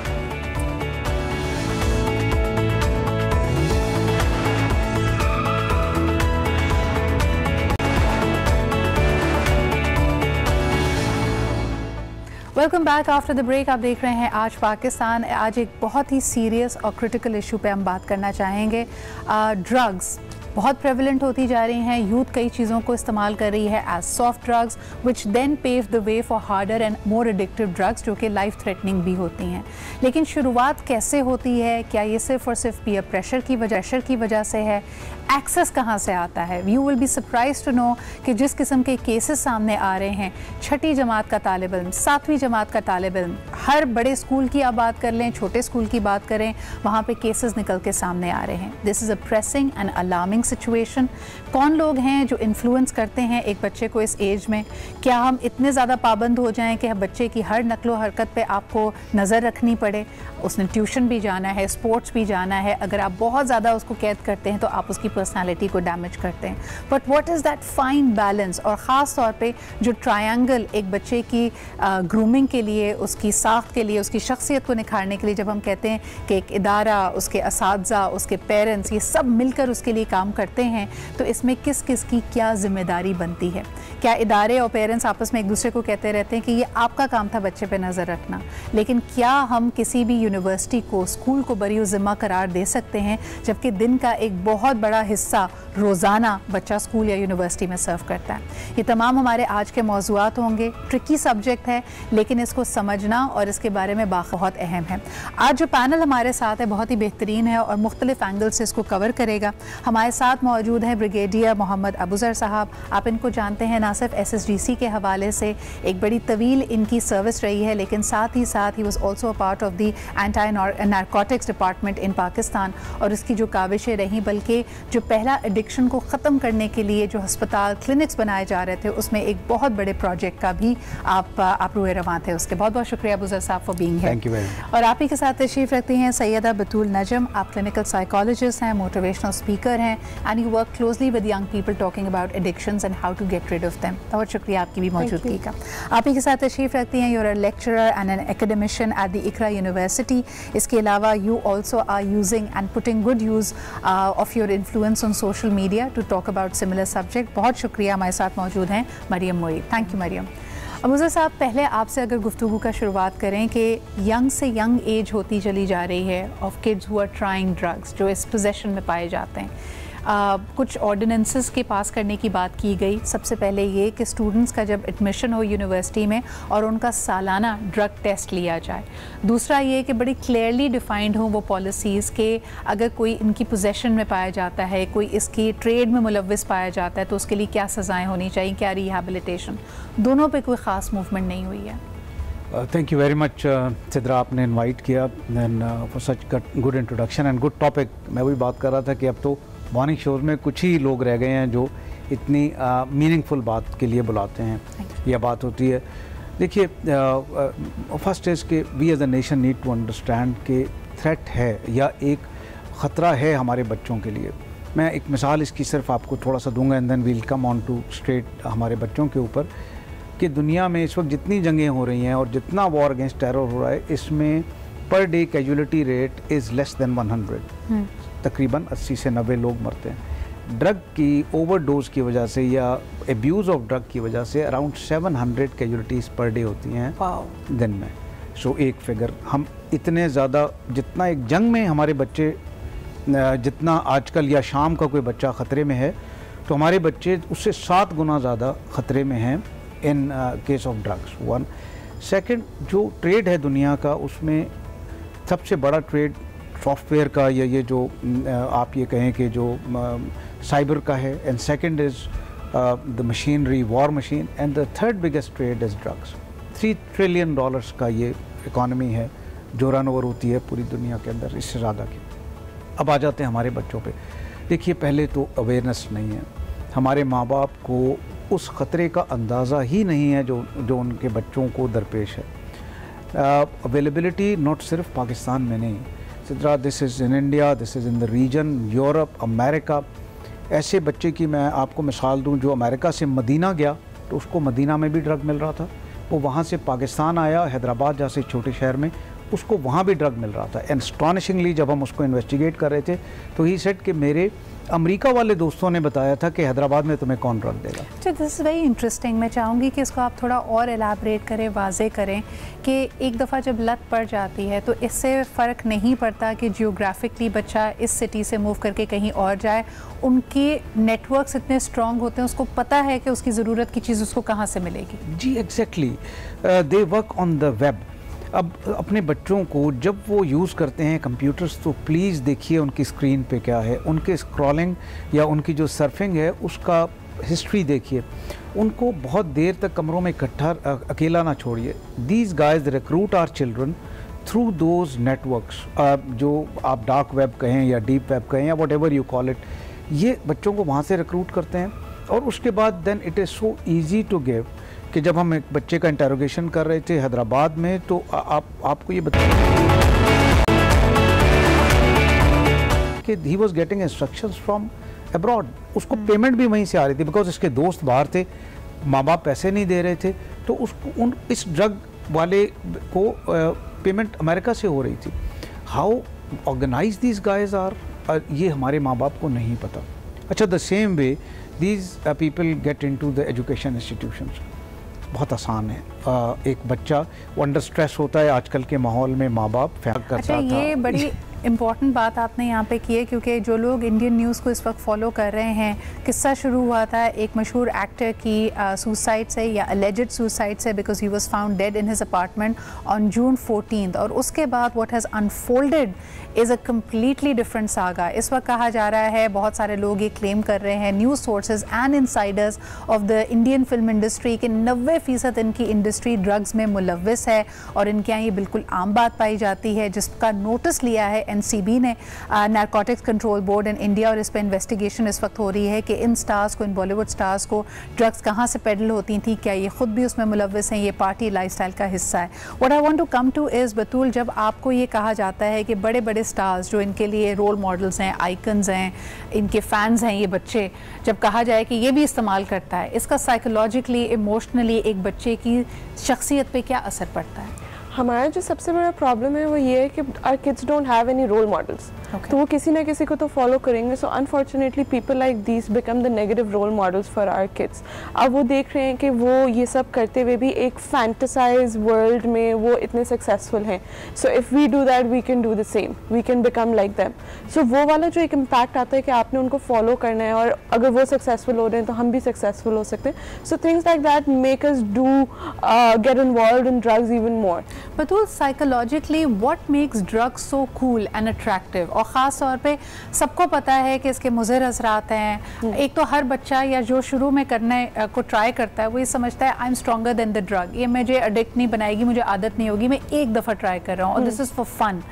Welcome back after the break. आप देख रहे हैं आज पाकिस्तान। आज एक बहुत ही सीरियस और क्रिटिकल इशू पे हम बात करना चाहेंगे। ड्रग्स बहुत प्रेवलेंट होती जा रही हैं। यूथ कई चीज़ों को इस्तेमाल कर रही है as soft drugs which then pave the way for harder and more addictive drugs, जो कि लाइफ थ्रेटनिंग भी होती हैं। लेकिन शुरुआत कैसे होती है? क्या ये सिर्फ और सिर्फ पीयर प्रेशर की वजह से है? एक्सेस कहाँ से आता है? You will be surprise to know कि जिस किस्म के केसेस सामने आ रहे हैं, 6ठी जमात का तालिब इल्म, 7वीं जमात का तालिब इल्म, हर बड़े स्कूल की आप बात कर लें, छोटे स्कूल की बात करें, वहाँ पे केसेस निकल के सामने आ रहे हैं। This is a pressing and alarming situation. कौन लोग हैं जो इन्फ्लुएंस करते हैं एक बच्चे को इस एज में? क्या हम इतने ज़्यादा पाबंद हो जाएं कि बच्चे की हर नकलो हरकत पे आपको नज़र रखनी पड़े? उसने ट्यूशन भी जाना है, स्पोर्ट्स भी जाना है। अगर आप बहुत ज़्यादा उसको कैद करते हैं तो आप उसकी पर्सनालिटी को डैमेज करते हैं। But what is that fine balance? और ख़ास तौर पे जो ट्रायंगल एक बच्चे की ग्रूमिंग के लिए, उसकी साख्त के लिए, उसकी शख्सियत को निखारने के लिए, जब हम कहते हैं कि एक इदारा, उसके असातिज़ा, उसके पेरेंट्स, ये सब मिलकर उसके लिए काम करते हैं, तो इसमें किस किस की क्या ज़िम्मेदारी बनती है? क्या इदारे और पेरेंट्स आपस में एक दूसरे को कहते रहते हैं कि ये आपका काम था बच्चे पे नज़र रखना, लेकिन क्या हम किसी भी यूनिवर्सिटी को, स्कूल को बरी ज़िम्मा करार दे सकते हैं, जबकि दिन का एक बहुत बड़ा हिस्सा रोज़ाना बच्चा स्कूल या यूनिवर्सिटी में सर्व करता है? ये तमाम हमारे आज के मौज़ूआत होंगे। ट्रिकी सब्जेक्ट है, लेकिन इसको समझना और इसके बारे में बहुत अहम है। आज जो पैनल हमारे साथ है बहुत ही बेहतरीन है और मुख्तलिफ एंगल से इसको कवर करेगा। हमारे साथ मौजूद हैं ब्रिगेडियर मोहम्मद अबूज़र साहब। आप इनको जानते हैं ना सिर्फ SSDC के हवाले से, एक बड़ी तवील इनकी सर्विस रही है, लेकिन साथ ही साथ he was also a part of the anti narcotics department in Pakistan, और इसकी जो काविशें रहीं, बल्कि जो पहला एडिक्शन को ख़त्म करने के लिए जो हस्पताल, क्लिनिक्स बनाए जा रहे थे, उसमें एक बहुत बड़े प्रोजेक्ट का भी आप रुए रवां थे। उसके बहुत बहुत शुक्रिया Abuzar sahab for being here. Thank you very much. और आप ही के साथ तशरीफ़ रखती हैं सैयदा बतूल नजम। आप क्लिनिकल साइकोलॉजिस्ट हैं, मोटिवेशनल स्पीकर हैं, and you work closely with young people talking about addictions and how to get rid of them. बहुत शुक्रिया आपकी भी मौजूदगी का। आप ही के साथ तशरीफ़ रखती हैं, you are a lecturer and an academician at the Iqra university. इसके अलावा you also are using and putting good use of your influence on social media to talk about similar subject. बहुत शुक्रिया। हमारे साथ मौजूद हैं मरियम मोईद। Thank you Maryam. अबूज़र साहब, पहले आपसे अगर गुफ्तगू का शुरुआत करें कि यंग से यंग एज होती चली जा रही है of kids who are trying drugs, जो इस पोजेशन में पाए जाते हैं, कुछ ऑर्डिनेंसेस के पास करने की बात की गई। सबसे पहले ये कि स्टूडेंट्स का जब एडमिशन हो यूनिवर्सिटी में और उनका सालाना ड्रग टेस्ट लिया जाए। दूसरा ये कि बड़ी क्लियरली डिफाइंड हो वो पॉलिसीज़ के अगर कोई इनकी पोजेशन में पाया जाता है, कोई इसकी ट्रेड में मुलव्विस पाया जाता है तो उसके लिए क्या सज़ाएँ होनी चाहिए, क्या रिहैबिलिटेशन, दोनों पे कोई ख़ास मूवमेंट नहीं हुई है। Thank you very much Sidra, आपने इनवाइट किया and for such good introduction and good topic. मैं वही बात कर रहा था कि अब तो मॉर्निंग शोज़ में कुछ ही लोग रह गए हैं जो इतनी मीनिंगफुल बात के लिए बुलाते हैं या बात होती है। देखिए, फर्स्ट इज़ कि we as a nation need to understand कि थ्रेट है या एक ख़तरा है हमारे बच्चों के लिए। मैं एक मिसाल इसकी सिर्फ आपको थोड़ा सा दूंगा and then we'll come on to straight हमारे बच्चों के ऊपर कि दुनिया में इस वक्त जितनी जंगें हो रही हैं और जितना वॉर अगेंस्ट टेरर हो रहा है, इसमें per day casualty rate is less than 100। तकरीबन 80 से 90 लोग मरते हैं ड्रग की ओवरडोज की वजह से या एब्यूज़ ऑफ ड्रग की वजह से। अराउंड 700 कैजुअलिटीज़ पर डे होती हैं दिन में। सो एक फिगर, हम इतने ज़्यादा, जितना एक जंग में हमारे बच्चे, जितना आजकल या शाम का कोई बच्चा ख़तरे में है, तो हमारे बच्चे उससे 7 गुना ज़्यादा ख़तरे में हैं in case of drugs. One second, जो ट्रेड है दुनिया का, उसमें सबसे बड़ा ट्रेड सॉफ्टवेयर का या ये जो आप ये कहें कि जो साइबर का है, and second is the machinery, war machine, and the third biggest trade is drugs. $3 trillion का ये इकॉनमी है जो रन ओवर होती है पूरी दुनिया के अंदर, इससे ज़्यादा की। अब आ जाते हैं हमारे बच्चों पे। देखिए, पहले तो अवेयरनेस नहीं है, हमारे माँ बाप को उस ख़तरे का अंदाज़ा ही नहीं है जो उनके बच्चों को दरपेश है। अवेलेबिलिटी नॉट सिर्फ पाकिस्तान में नहीं, Sidra, this is in India, this is in the region, Europe, America. ऐसे बच्चे की मैं आपको मिसाल दूं जो अमेरिका से मदीना गया तो उसको मदीना में भी ड्रग मिल रहा था, वो वहाँ से पाकिस्तान आया, हैदराबाद जैसे छोटे शहर में, उसको वहाँ भी ड्रग मिल रहा था। एंड एस्टॉनिशिंगली जब हम उसको इन्वेस्टिगेट कर रहे थे तो ही सेड कि मेरे अमेरिका वाले दोस्तों ने बताया था कि हैदराबाद में तुम्हें कौन ड्रग देगा। अच्छा, दिस इज़ वेरी इंटरेस्टिंग। मैं चाहूँगी कि इसको आप थोड़ा और एलाबरेट करें, वाजे करें कि एक दफ़ा जब लत पड़ जाती है तो इससे फ़र्क नहीं पड़ता कि जियोग्राफिकली बच्चा इस सिटी से मूव करके कहीं और जाए, उनके नेटवर्क्स इतने स्ट्रॉन्ग होते हैं, उसको पता है कि उसकी ज़रूरत की चीज़ उसको कहाँ से मिलेगी। जी exactly, they work on the web. अब अपने बच्चों को जब वो यूज़ करते हैं कंप्यूटर्स तो प्लीज़ देखिए उनकी स्क्रीन पे क्या है, उनके स्क्रॉलिंग या उनकी जो सर्फिंग है उसका हिस्ट्री देखिए। उनको बहुत देर तक कमरों में इकट्ठा अकेला ना छोड़िए। These guys recruit our children through those networks, जो आप डार्क वेब कहें या डीप वेब कहें या what ever you call it, ये बच्चों को वहाँ से रिक्रूट करते हैं। और उसके बाद then it is so easy to give कि जब हम एक बच्चे का इंटेरोगेशन कर रहे थे हैदराबाद में तो आपको ये बताया कि he was getting instructions from abroad, उसको पेमेंट भी वहीं से आ रही थी बिकॉज इसके दोस्त बाहर थे, माँ बाप पैसे नहीं दे रहे थे, तो उसको इस ड्रग वाले को पेमेंट अमेरिका से हो रही थी। How organise these guys are, ये हमारे माँ बाप को नहीं पता। अच्छा, the same way these people get into the education institutions. बहुत आसान है, एक बच्चा वो अंडर स्ट्रेस होता है, आजकल के माहौल में माँ बाप फैक करता था। ये बड़ी इम्पॉर्टेंट बात आपने यहाँ पे की है क्योंकि जो लोग इंडियन न्यूज़ को इस वक्त फॉलो कर रहे हैं, किस्सा शुरू हुआ था एक मशहूर एक्टर की सुसाइड से या अलेजेड सुसाइड से, because he was found dead in his apartment on June 14th, और उसके बाद what has unfolded is a completely different saga. इस वक्त कहा जा रहा है, बहुत सारे लोग ये क्लेम कर रहे हैं, news sources and Insiders of the Indian film industry के 90% इनकी इंडस्ट्री ड्रग्स में मुलव्विस है और इनके यहाँ ये बिल्कुल आम बात पाई जाती है, जिसका नोटिस लिया है NCB ने, narcotics control board in India, और इस पर इन्वेस्टिगेशन इस वक्त हो रही है कि इन स्टार्स को, इन बॉलीवुड स्टार्स को ड्रग्स कहाँ से पेडल होती थी, क्या ये खुद भी उसमें मुलव्विस हैं, ये पार्टी लाइफस्टाइल का हिस्सा है। What I want to come to is Batool, जब आपको ये कहा जाता है कि बड़े बड़े स्टार्स जो इनके लिए रोल मॉडल्स हैं, आइकन्स हैं, इनके फैंस हैं ये बच्चे, जब कहा जाए कि ये भी इस्तेमाल करता है, इसका साइकोलॉजिकली, इमोशनली एक बच्चे की शख्सियत पे क्या असर पड़ता है? हमारा जो सबसे बड़ा प्रॉब्लम है वो ये है कि our kids don't have any role models. तो वो किसी ना किसी को तो फॉलो करेंगे. So unfortunately people like these become the negative role models for our kids. अब वो देख रहे हैं कि वो ये सब करते हुए भी एक फैंटेसाइज वर्ल्ड में वो इतने सक्सेसफुल हैं. So if we do that we can do the same, we can become like them. So वो वाला जो एक इम्पैक्ट आता है कि आपने उनको फॉलो करना है और अगर वो सक्सेसफुल हो रहे हैं तो हम भी सक्सेसफुल हो सकते हैं. So things like that make us do get involved in drugs even more. Batool, psychologically what makes drugs so cool and attractive? और ख़ास तौर पे सबको पता है कि इसके मुज़र असरात हैं. एक तो हर बच्चा या जो शुरू में करने को ट्राई करता है वो ये समझता है I am stronger than the drug, ये मुझे एडिक्ट नहीं बनाएगी, मुझे आदत नहीं होगी, मैं एक दफ़ा ट्राई कर रहा हूँ और this is for fun.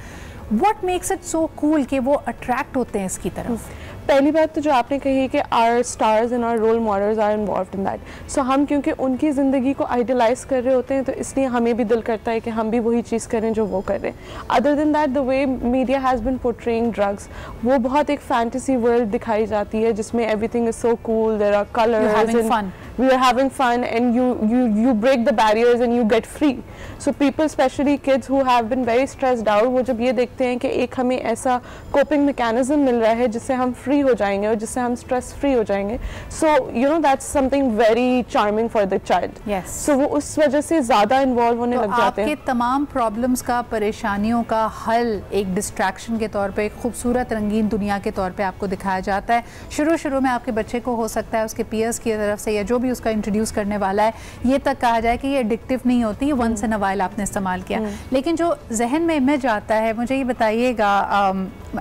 What makes it so cool कि वो अट्रैक्ट होते हैं इसकी तरफ? पहली बात तो जो आपने कही कि our stars and our role models are involved in that. So हम क्योंकि उनकी ज़िंदगी को आइडलाइज कर रहे होते हैं तो इसलिए हमें भी दिल करता है कि हम भी वही चीज़ करें जो वो कर रहे हैं. Other than that the way media has been portraying drugs, वो बहुत एक फैंटेसी वर्ल्ड दिखाई जाती है जिसमें everything is so cool, there are colours and we are having fun and you break the barriers and you get free. So people, especially kids who have been very stressed out, वो जब ये देखते हैं कि एक हमें ऐसा coping mechanism मिल रहा है जिससे हम free हो जाएंगे और जिससे हम stress free हो जाएंगे, so you know that's something very charming for the child. Yes. So वो उस वजह से ज़्यादा involve होने लग जाते हैं. आपके तमाम प्रॉब्लम्स का, परेशानियों का हल एक डिस्ट्रैक्शन के तौर पे, एक खूबसूरत रंगीन दुनिया के तौर पे आपको दिखाया जाता है. शुरू में आपके बच्चे को हो सकता है उसके पीयर्स की तरफ से या जो भी उसका इंट्रोड्यूस करने वाला है ये तक कहा जाए कि ये एडिक्टिव नहीं होती, ये वंस इन अ व्हाइल आपने इस्तेमाल किया. लेकिन जो जहन में इमेज आता है, मुझे ये बताइएगा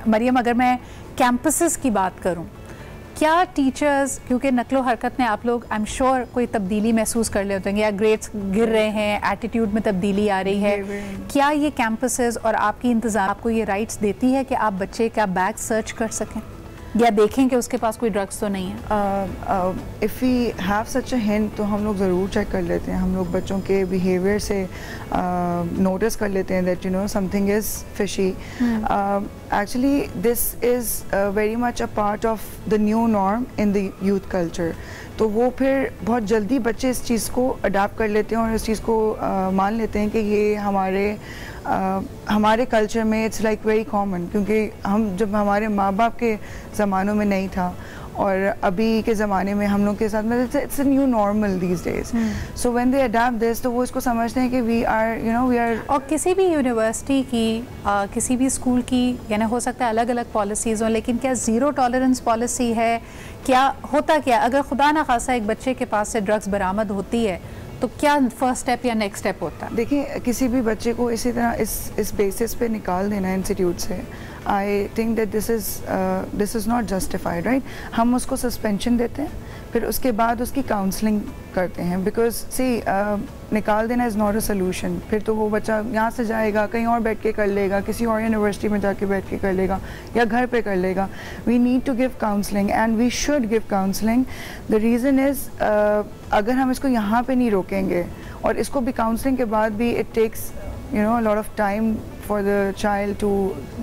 मरियम, अगर मैं कैंपसेस की बात करूं, क्या टीचर्स, क्योंकि नकलो हरकत में आप लोग आई एम श्योर कोई तब्दीली महसूस कर लेते होंगे या ग्रेड्स गिर रहे हैं, एटीट्यूड में तब्दीली आ रही है, क्या ये कैंपसेस और आपकी इंतज़ाम आपको ये राइट्स देती है कि आप बच्चे का बैग सर्च कर सकें या देखें कि उसके पास कोई ड्रग्स तो नहीं है? If we have such a hint तो हम लोग ज़रूर चेक कर लेते हैं. हम लोग बच्चों के बिहेवियर से नोटिस कर लेते हैं that you know something is fishy. Actually this is very much a part of the new norm in the youth culture. तो वो फिर बहुत जल्दी बच्चे इस चीज़ को अडाप्ट कर लेते हैं और इस चीज़ को मान लेते हैं कि ये हमारे कल्चर में इट्स लाइक वेरी कॉमन. क्योंकि हम जब हमारे माँ बाप के ज़मानों में नहीं था और अभी के ज़माने में हम लोग के साथ में it's a new normal these days. So when they adopt this तो वो इसको समझते हैं कि वी आर. और किसी भी यूनिवर्सिटी की किसी भी स्कूल की यानी हो सकता है अलग अलग पॉलिसीज़ हों, लेकिन क्या ज़ीरो टॉलरेंस पॉलिसी है? क्या होता क्या अगर खुदा ना खासा एक बच्चे के पास से ड्रग्स बरामद होती है तो क्या फर्स्ट स्टेप या नेक्स्ट स्टेप होता है? देखिए, किसी भी बच्चे को इसी तरह इस बेसिस पे निकाल देना इंस्टीट्यूट से, I think that this is not justified, right. हम उसको सस्पेंशन देते हैं, फिर उसके बाद उसकी काउंसलिंग करते हैं. बिकॉज सी निकाल देना इज़ नॉट अ सोल्यूशन. फिर तो वो बच्चा यहाँ से जाएगा, कहीं और बैठ के कर लेगा, किसी और यूनिवर्सिटी में जाके बैठ के कर लेगा या घर पे कर लेगा. We need to give counselling and we should give counselling. The reason is अगर हम इसको यहाँ पे नहीं रोकेंगे और इसको भी काउंसलिंग के बाद भी it takes a lot of time for the child to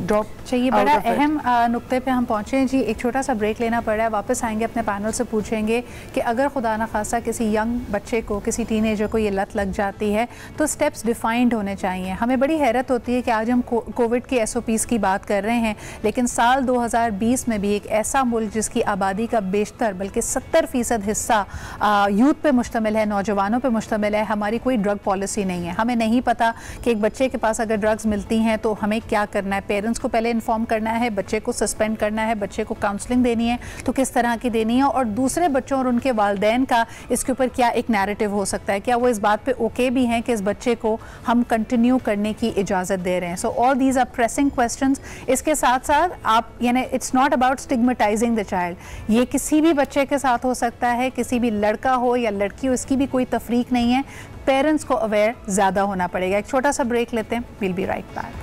drop चाहिए. बड़ा अहम नुक्ते पे हम पहुँचे हैं जी. एक छोटा सा ब्रेक लेना पड़ रहा है, वापस आएंगे अपने पैनल से पूछेंगे कि अगर खुदा न खासा किसी यंग बच्चे को, किसी टीनेजर को ये लत लग जाती है तो स्टेप्स डिफाइंड होने चाहिए. हमें बड़ी हैरत होती है कि आज हम कोविड के SOPs की बात कर रहे हैं, लेकिन साल 2020 में भी एक ऐसा मुल्क जिसकी आबादी का बेशतर बल्कि 70% हिस्सा यूथ पे मुश्तमिल है, नौजवानों पे मुश्तमिल है, हमारी कोई ड्रग पॉलिसी नहीं है. हमें नहीं पता कि एक बच्चे के पास अगर ड्रग्स मिलती हैं तो हमें क्या करना है. पेरेंट्स को पहले इन्फॉर्म करना है, बच्चे को सस्पेंड करना है, बच्चे को काउंसलिंग देनी है तो किस तरह की देनी है, और दूसरे बच्चों और उनके वालिदैन का इसके ऊपर क्या एक नैरेटिव हो सकता है, क्या वो इस बात पे ओके भी हैं कि इस बच्चे को हम कंटिन्यू करने की इजाज़त दे रहे हैं. So all these are pressing questions. इसके साथ साथ आप यानी it's not about stigmatizing the child. ये किसी भी बच्चे के साथ हो सकता है, किसी भी लड़का हो या लड़की हो, इसकी भी कोई तफरीक नहीं है. पेरेंट्स को अवेयर ज़्यादा होना पड़ेगा. एक छोटा सा ब्रेक लेते हैं, will be right back.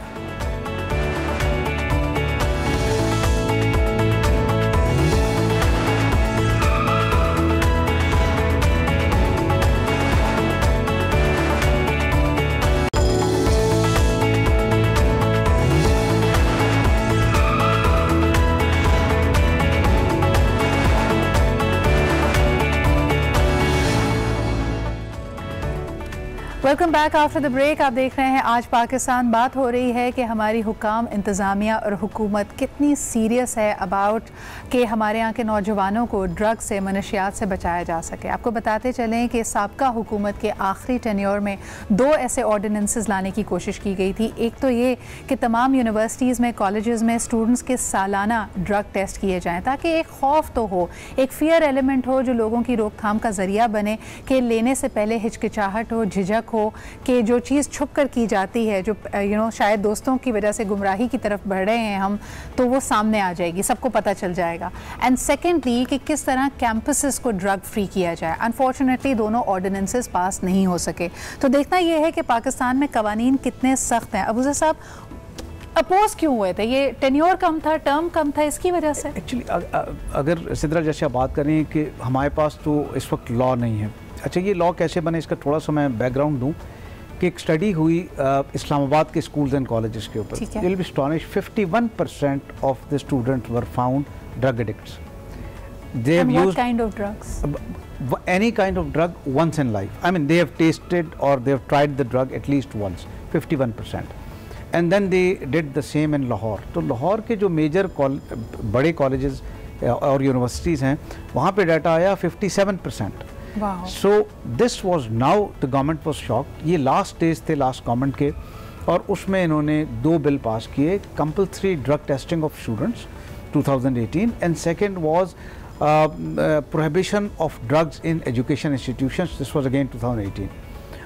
Welcome back after the break. आप देख रहे हैं आज पाकिस्तान। बात हो रही है कि हमारी हुकाम, इंतज़ामिया और हुकूमत कितनी सीरियस है अबाउट कि हमारे यहाँ के नौजवानों को ड्रग से, मनशियात से बचाया जा सके। आपको बताते चलें कि साबका हुकूमत के आखिरी टेन्योर में 2 ऐसे ऑर्डिनेंसेस लाने की कोशिश की गई थी। एक तो ये कि तमाम यूनिवर्सिटीज़ में, कॉलेजेस में स्टूडेंट्स के सालाना ड्रग टेस्ट किए जाएँ, ताकि एक खौफ तो हो, एक फियर एलिमेंट हो जो लोगों की रोकथाम का ज़रिया बने, कि लेने से पहले हिचकिचाहट हो, झिझक हो, कि जो चीज़ छुप कर की जाती है, जो शायद दोस्तों की वजह से गुमराही की तरफ बढ़ रहे हैं हम, तो वो सामने आ जाएगी, सबको पता चल जाएगा। एंड सेकेंडली कि किस तरह कैंपसेस को ड्रग फ्री किया जाए। अनफॉर्चुनेटली दोनों ऑर्डिनेंसेस पास नहीं हो सके। तो देखना यह है कि पाकिस्तान में कवानीन कितने सख्त हैं। अबूज़र साहब, अपोज क्यों हुए थे? ये टेन्योर कम था, टर्म कम था, इसकी वजह से? एक्चुअली अगर सिद्रा जैसे आप बात करें कि हमारे पास तो इस वक्त लॉ नहीं है। अच्छा, ये लॉ कैसे बने इसका थोड़ा सा मैं बैकग्राउंड दूं कि एक स्टडी हुई इस्लामाबाद के स्कूल्स एंड कॉलेजेस के ऊपर। You will B astonished 51% of the students were found drug addicts. They have used kind of drugs? Any kind of drug once in life. I mean, they have tasted or they have tried the drug at least once. 51%. And then they did the same in Lahore. तो लाहौर के जो मेजर बड़े कॉलेजेस और यूनिवर्सिटीज़ हैं, वहाँ पे डाटा आया 57%. Wow. So this was now the government was shocked. ये लास्ट डेज थे लास्ट गवर्नमेंट के, और उसमें इन्होंने 2 बिल पास किए, compulsory drug testing of students 2018, and second was prohibition of drugs in education institutions. This was again 2018.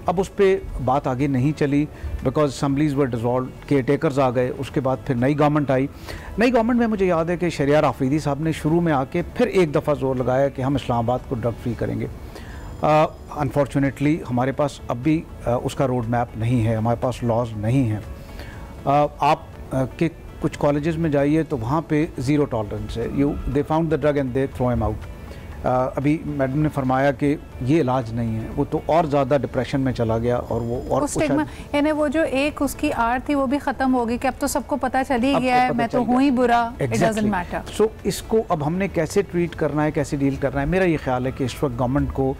अब उस पर बात आगे नहीं चली because assemblies were dissolved, care takers आ गए, उसके बाद फिर नई गवर्नमेंट आई। नई गवर्नमेंट में मुझे याद है कि शहरियार आफरीदी साहब ने शुरू में आके फिर एक दफ़ा जोर लगाया कि हम इस्लामाबाद को ड्रग फ्री करेंगे। अनफॉर्चुनेटली हमारे पास अब भी उसका रोड मैप नहीं है, हमारे पास लॉज नहीं हैं। आप के कुछ कॉलेजेस में जाइए तो वहाँ पे ज़ीरो टॉलरेंस है। They found the drug and they throw him out. अभी मैडम ने फरमाया कि ये इलाज नहीं है, वो तो और ज़्यादा डिप्रेशन में चला गया और वो और यानी वो जो एक उसकी आड़ थी वो भी ख़त्म हो गई कि अब तो सबको पता चल ही गया है, मैं तो हूँ ही बुरा, इट डजंट मैटर। सो इसको अब हमने कैसे ट्रीट करना है, कैसे डील करना है, मेरा ये ख्याल है कि इस वक्त गवर्नमेंट को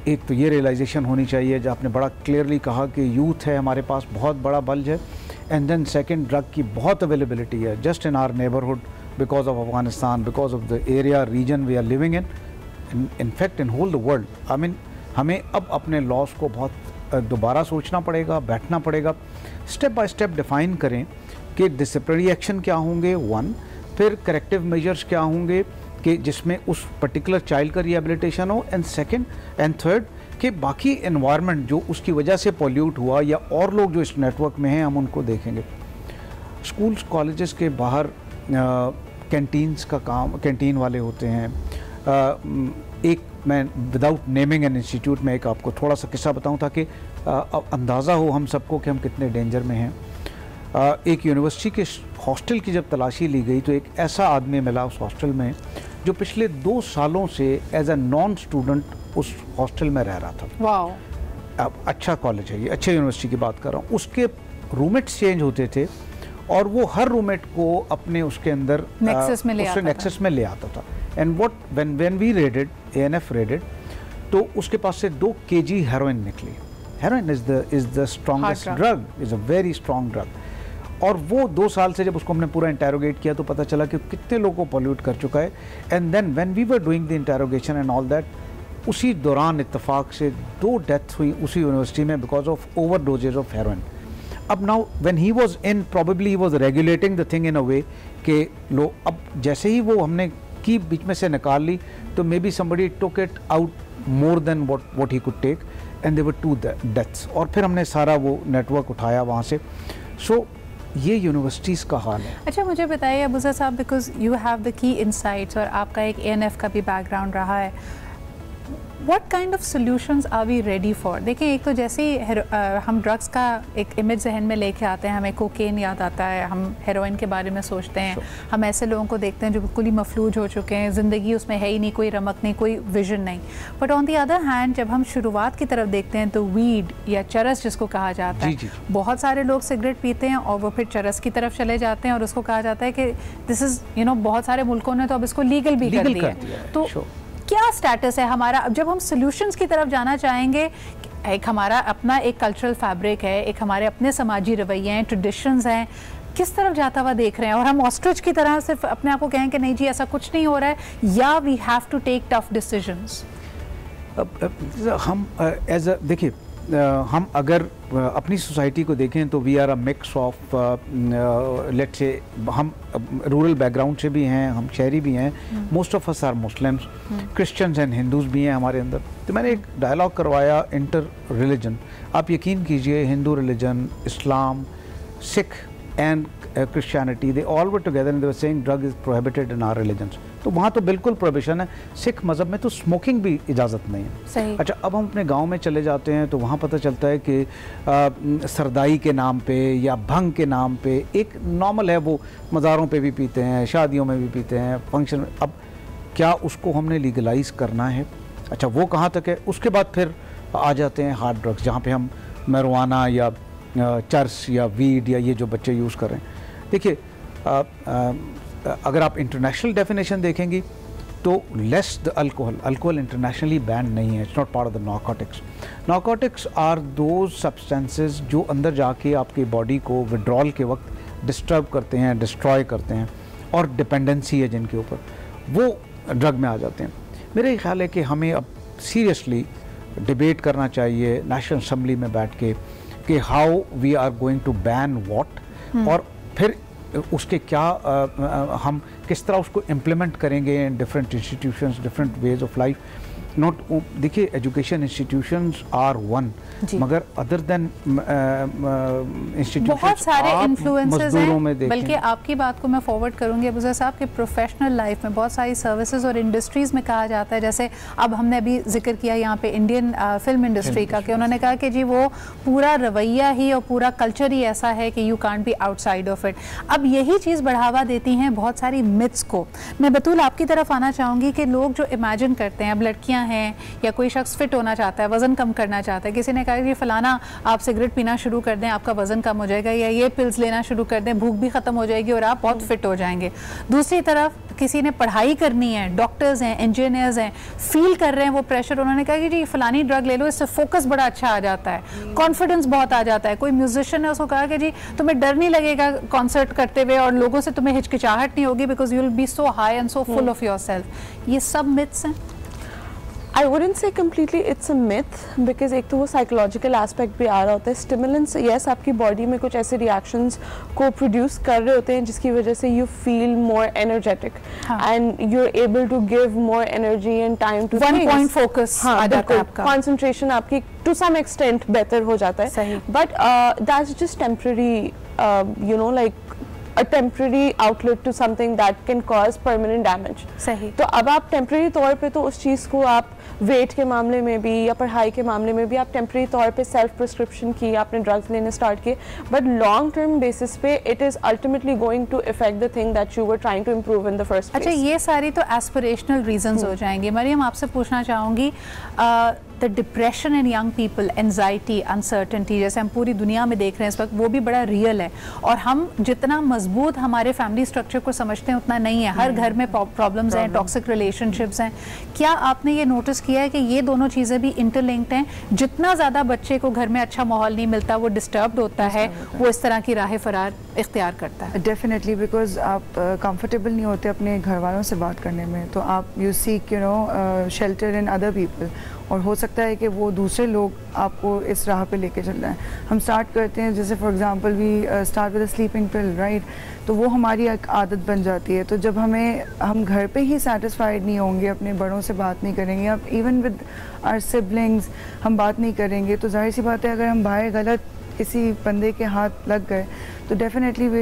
एक तो ये रियलाइजेशन होनी चाहिए, जो आपने बड़ा क्लियरली कहा कि यूथ है हमारे पास, बहुत बड़ा बल्ज है, एंड देन सेकेंड ड्रग की बहुत अवेलेबिलिटी है just in our neighbourhood because of Afghanistan, because of the area, region we are living in fact in whole the world. I mean, हमें अब अपने लॉस को बहुत दोबारा सोचना पड़ेगा, बैठना पड़ेगा, स्टेप बाय स्टेप डिफ़ाइन करें कि डिसिप्लिनरी एक्शन क्या होंगे, 1, फिर करेक्टिव मेजर्स क्या होंगे कि जिसमें उस पर्टिकुलर चाइल्ड का रिहेबिलिटेशन हो, एंड सेकेंड एंड थर्ड कि बाकी एनवायरनमेंट जो उसकी वजह से पॉल्यूट हुआ या और लोग जो इस नेटवर्क में हैं हम उनको देखेंगे। स्कूल्स कॉलेजेस के बाहर कैंटीन्स का काम, कैंटीन वाले होते हैं। एक मैं विदाउट नेमिंग एन इंस्टीट्यूट में एक आपको थोड़ा सा किस्सा बताऊं ताकि अंदाज़ा हो हम सबको कि हम कितने डेंजर में हैं। एक यूनिवर्सिटी के हॉस्टल की जब तलाशी ली गई तो एक ऐसा आदमी मिला उस हॉस्टल में जो पिछले 2 सालों से एज ए नॉन स्टूडेंट उस हॉस्टल में रह रहा था। वाओ। अब अच्छा कॉलेज है ये, अच्छे यूनिवर्सिटी की बात कर रहा हूँ। उसके रूममेट्स चेंज होते थे और वो हर रूममेट को अपने उसके अंदर नेक्सस में ले आता था। And what when we raided, ANF raided, तो उसके पास से 2 kg हेरोइन निकली। Heroin is the strongest drug, is a very strong drug. और वो 2 साल से जब उसको हमने पूरा इंटेरोगेट किया तो पता चला कि कितने लोगों को पॉल्यूट कर चुका है। And then when we were doing the interrogation and all that, उसी दौरान इत्तेफाक से 2 डेथ्स हुई उसी यूनिवर्सिटी में because of over doses of heroin. अब now when he was in, probably he was regulating the thing in a way कि लो, अब जैसे ही वो हमने की बीच में से निकाल ली तो maybe somebody took it out more than what he could take, and there were 2 deaths. और फिर हमने सारा वो नेटवर्क उठाया वहाँ से। सो ये यूनिवर्सिटीज़ का हाल है। अच्छा, मुझे बताइए अबूज़र साहब, because you have the key insights और आपका एक ANF का भी बैकग्राउंड रहा है, What kind of solutions are we ready for? देखिए, एक तो जैसे ही हम ड्रग्स का एक इमेज जहन में लेके आते हैं, हमें कोकेन याद आता है, हम हेरोइन के बारे में सोचते हैं, हम ऐसे लोगों को देखते हैं जो बिल्कुल ही मफलूज हो चुके हैं, ज़िंदगी उसमें है ही नहीं, कोई रमक नहीं, कोई विजन नहीं। But on the other hand जब हम शुरुआत की तरफ देखते हैं तो वीड या चरस जिसको कहा जाता है, बहुत सारे लोग सिगरेट पीते हैं और वो फिर चरस की तरफ चले जाते हैं और उसको कहा जाता है कि दिस इज़ बहुत सारे मुल्कों ने तो अब इसको लीगल भी कर दिया है। तो क्या स्टेटस है हमारा? अब जब हम सॉल्यूशंस की तरफ जाना चाहेंगे, एक हमारा अपना एक कल्चरल फैब्रिक है, एक हमारे अपने समाजी रवैये हैं, ट्रेडिशंस हैं, किस तरफ जाता हुआ देख रहे हैं? और हम ऑस्ट्रिच की तरह सिर्फ अपने आप को कहें कि नहीं जी ऐसा कुछ नहीं हो रहा है, या we have to take tough decisions? हम एज देखिए, हम अगर अपनी सोसाइटी को देखें तो we are a mix of let's say, हम रूरल बैकग्राउंड से भी हैं, हम शहरी भी हैं, most of us are Muslims, Christians and Hindus भी हैं हमारे अंदर। तो मैंने एक डायलॉग करवाया इंटर रिलीजन, आप यकीन कीजिए Hindu religion, Islam, Sikh and Christianity, they all were together and they were saying drug is prohibited in our religions. तो वहाँ तो बिल्कुल प्रोहिबिशन है। सिख मज़हब में तो स्मोकिंग भी इजाज़त नहीं है। सही। अच्छा, अब हम अपने गांव में चले जाते हैं तो वहाँ पता चलता है कि सरदाई के नाम पे या भंग के नाम पे, एक नॉर्मल है वो, मज़ारों पे भी पीते हैं, शादियों में भी पीते हैं, फंक्शन में। अब क्या उसको हमने लीगलाइज करना है? अच्छा, वो कहाँ तक है? उसके बाद फिर आ जाते हैं हार्ड ड्रग्स, जहाँ पे हम marijuana या चर्स या वीड या ये जो बच्चे यूज़ कर रहे हैं। देखिए, अगर आप इंटरनेशनल डेफिनेशन देखेंगी तो less the alcohol internationally ban नहीं है, it's not part of the narcotics. Narcotics are those substances जो अंदर जाके आपकी बॉडी को विड्रॉल के वक्त डिस्टर्ब करते हैं, डिस्ट्रॉय करते हैं, और डिपेंडेंसी है जिनके ऊपर, वो ड्रग में आ जाते हैं। मेरा ख्याल है कि हमें अब सीरियसली डिबेट करना चाहिए नेशनल असम्बली में बैठ के कि how we are going to ban what, और फिर उसके क्या हम किस तरह उसको इम्प्लीमेंट करेंगे in different institutions, different ways of life. Not, देखिए, एजुकेशन इंस्टीट्यूशंस आर वन, मगर अदर देन इंस्टीट्यूशंस बहुत सारे इन्फ्लुएंसेस हैं। बल्कि आपकी बात को मैं फॉरवर्ड करूंगी अबूज़र साहब कि प्रोफेशनल लाइफ में बहुत सारी सर्विसेज और इंडस्ट्रीज़ में कहा जाता है, जैसे अब हमने अभी जिक्र किया यहाँ पे इंडियन फिल्म इंडस्ट्री का, कि उन्होंने कहा कि जी वो पूरा रवैया ही और पूरा कल्चर ही ऐसा है कि you can't be outside of it. अब यही चीज़ बढ़ावा देती हैं बहुत सारी मिथ्स को। मैं बतूल आपकी तरफ आना चाहूँगी कि लोग जो इमेजिन करते हैं, अब लड़कियाँ हैं या कोई शख्स फिट होना चाहता है, वजन कम करना चाहता है, किसी ने कहा कि फलाना आप सिगरेट पीना शुरू कर दें आपका वजन कम हो जाएगा, या ये पिल्स लेना शुरू कर दें भूख भी खत्म हो जाएगी और आप बहुत फिट हो जाएंगे। दूसरी तरफ किसी ने पढ़ाई करनी है, डॉक्टर्स हैं, इंजीनियर्स हैं, फील कर रहे हैं वो प्रेशर, उन्होंने कहा कि जी फलानी ड्रग ले लो, इससे फोकस बड़ा अच्छा आ जाता है, कॉन्फिडेंस बहुत आ जाता है। कोई म्यूजिशियन है, उसको कहा कि जी तुम्हें डर नहीं लगेगा कॉन्सर्ट करते हुए और लोगों से तुम्हें हिचकिचाहट नहीं होगी because you will B so high and so full of yourself. ये सब मिथ्स हैं। I wouldn't say completely it's a myth, because एक तो वो साइकोलॉजिकल एस्पेक्ट भी आ रहा होता है। स्टिमुलेंट्स, यस, आपकी बॉडी में कुछ ऐसे रिएक्शंस को प्रोड्यूस कर रहे होते हैं जिसकी वजह से you feel more energetic and you are able to give more energy and time to one point focus, concentration आपकी टू सम एक्सटेंट बेहतर हो जाता है। But that's just temporary, you know, like a temporary outlet to something that can cause permanent damage। सही। तो अब आप टेम्पररी तौर पे तो उस चीज़ को आप वेट के मामले में भी या पढ़ाई के मामले में भी आप टेम्पररी तौर पे सेल्फ प्रिस्क्रिप्शन की, आपने ड्रग्स लेने स्टार्ट किए, बट लॉन्ग टर्म बेसिस पे it is ultimately going to effect the thing that you were trying to improve in the first place. अच्छा, ये सारी तो एस्पिरेशनल रीजंस हो जाएंगे। मरियम, आपसे पूछना चाहूँगी, the depression in young people, anxiety, uncertainty, जैसे हम पूरी दुनिया में देख रहे हैं इस वक्त, वो भी बड़ा रियल है, और हम जितना मजबूत हमारे फैमिली स्ट्रक्चर को समझते हैं उतना नहीं है। हर घर में प्रॉब्लम्स हैं, टॉक्सिक रिलेशनशिप्स हैं। क्या आपने ये नोटिस किया है कि ये दोनों चीज़ें भी इंटरलिंक्ड हैं? जितना ज़्यादा बच्चे को घर में अच्छा माहौल नहीं मिलता, वो डिस्टर्ब्ड होता है, वो इस तरह की राह फरार इख्तियार करता है। डेफिनेटली, बिकॉज आप कंफर्टेबल नहीं होते अपने घर वालों से बात करने में, तो आप you seek, you know, shelter in other people, और हो सकता है कि वो दूसरे लोग आपको इस राह पे लेके चल रहे हैं। हम स्टार्ट करते हैं, जैसे for example we start with a sleeping pill, right, तो वो हमारी एक आदत बन जाती है। तो जब हम घर पे ही सेटिस्फाइड नहीं होंगे, अपने बड़ों से बात नहीं करेंगे, अब इवन विद आवर सिबलिंग्स हम बात नहीं करेंगे, तो जाहिर सी बात है अगर हम बाहर गलत किसी बंदे के हाथ लग गए तो डेफिनेटली वी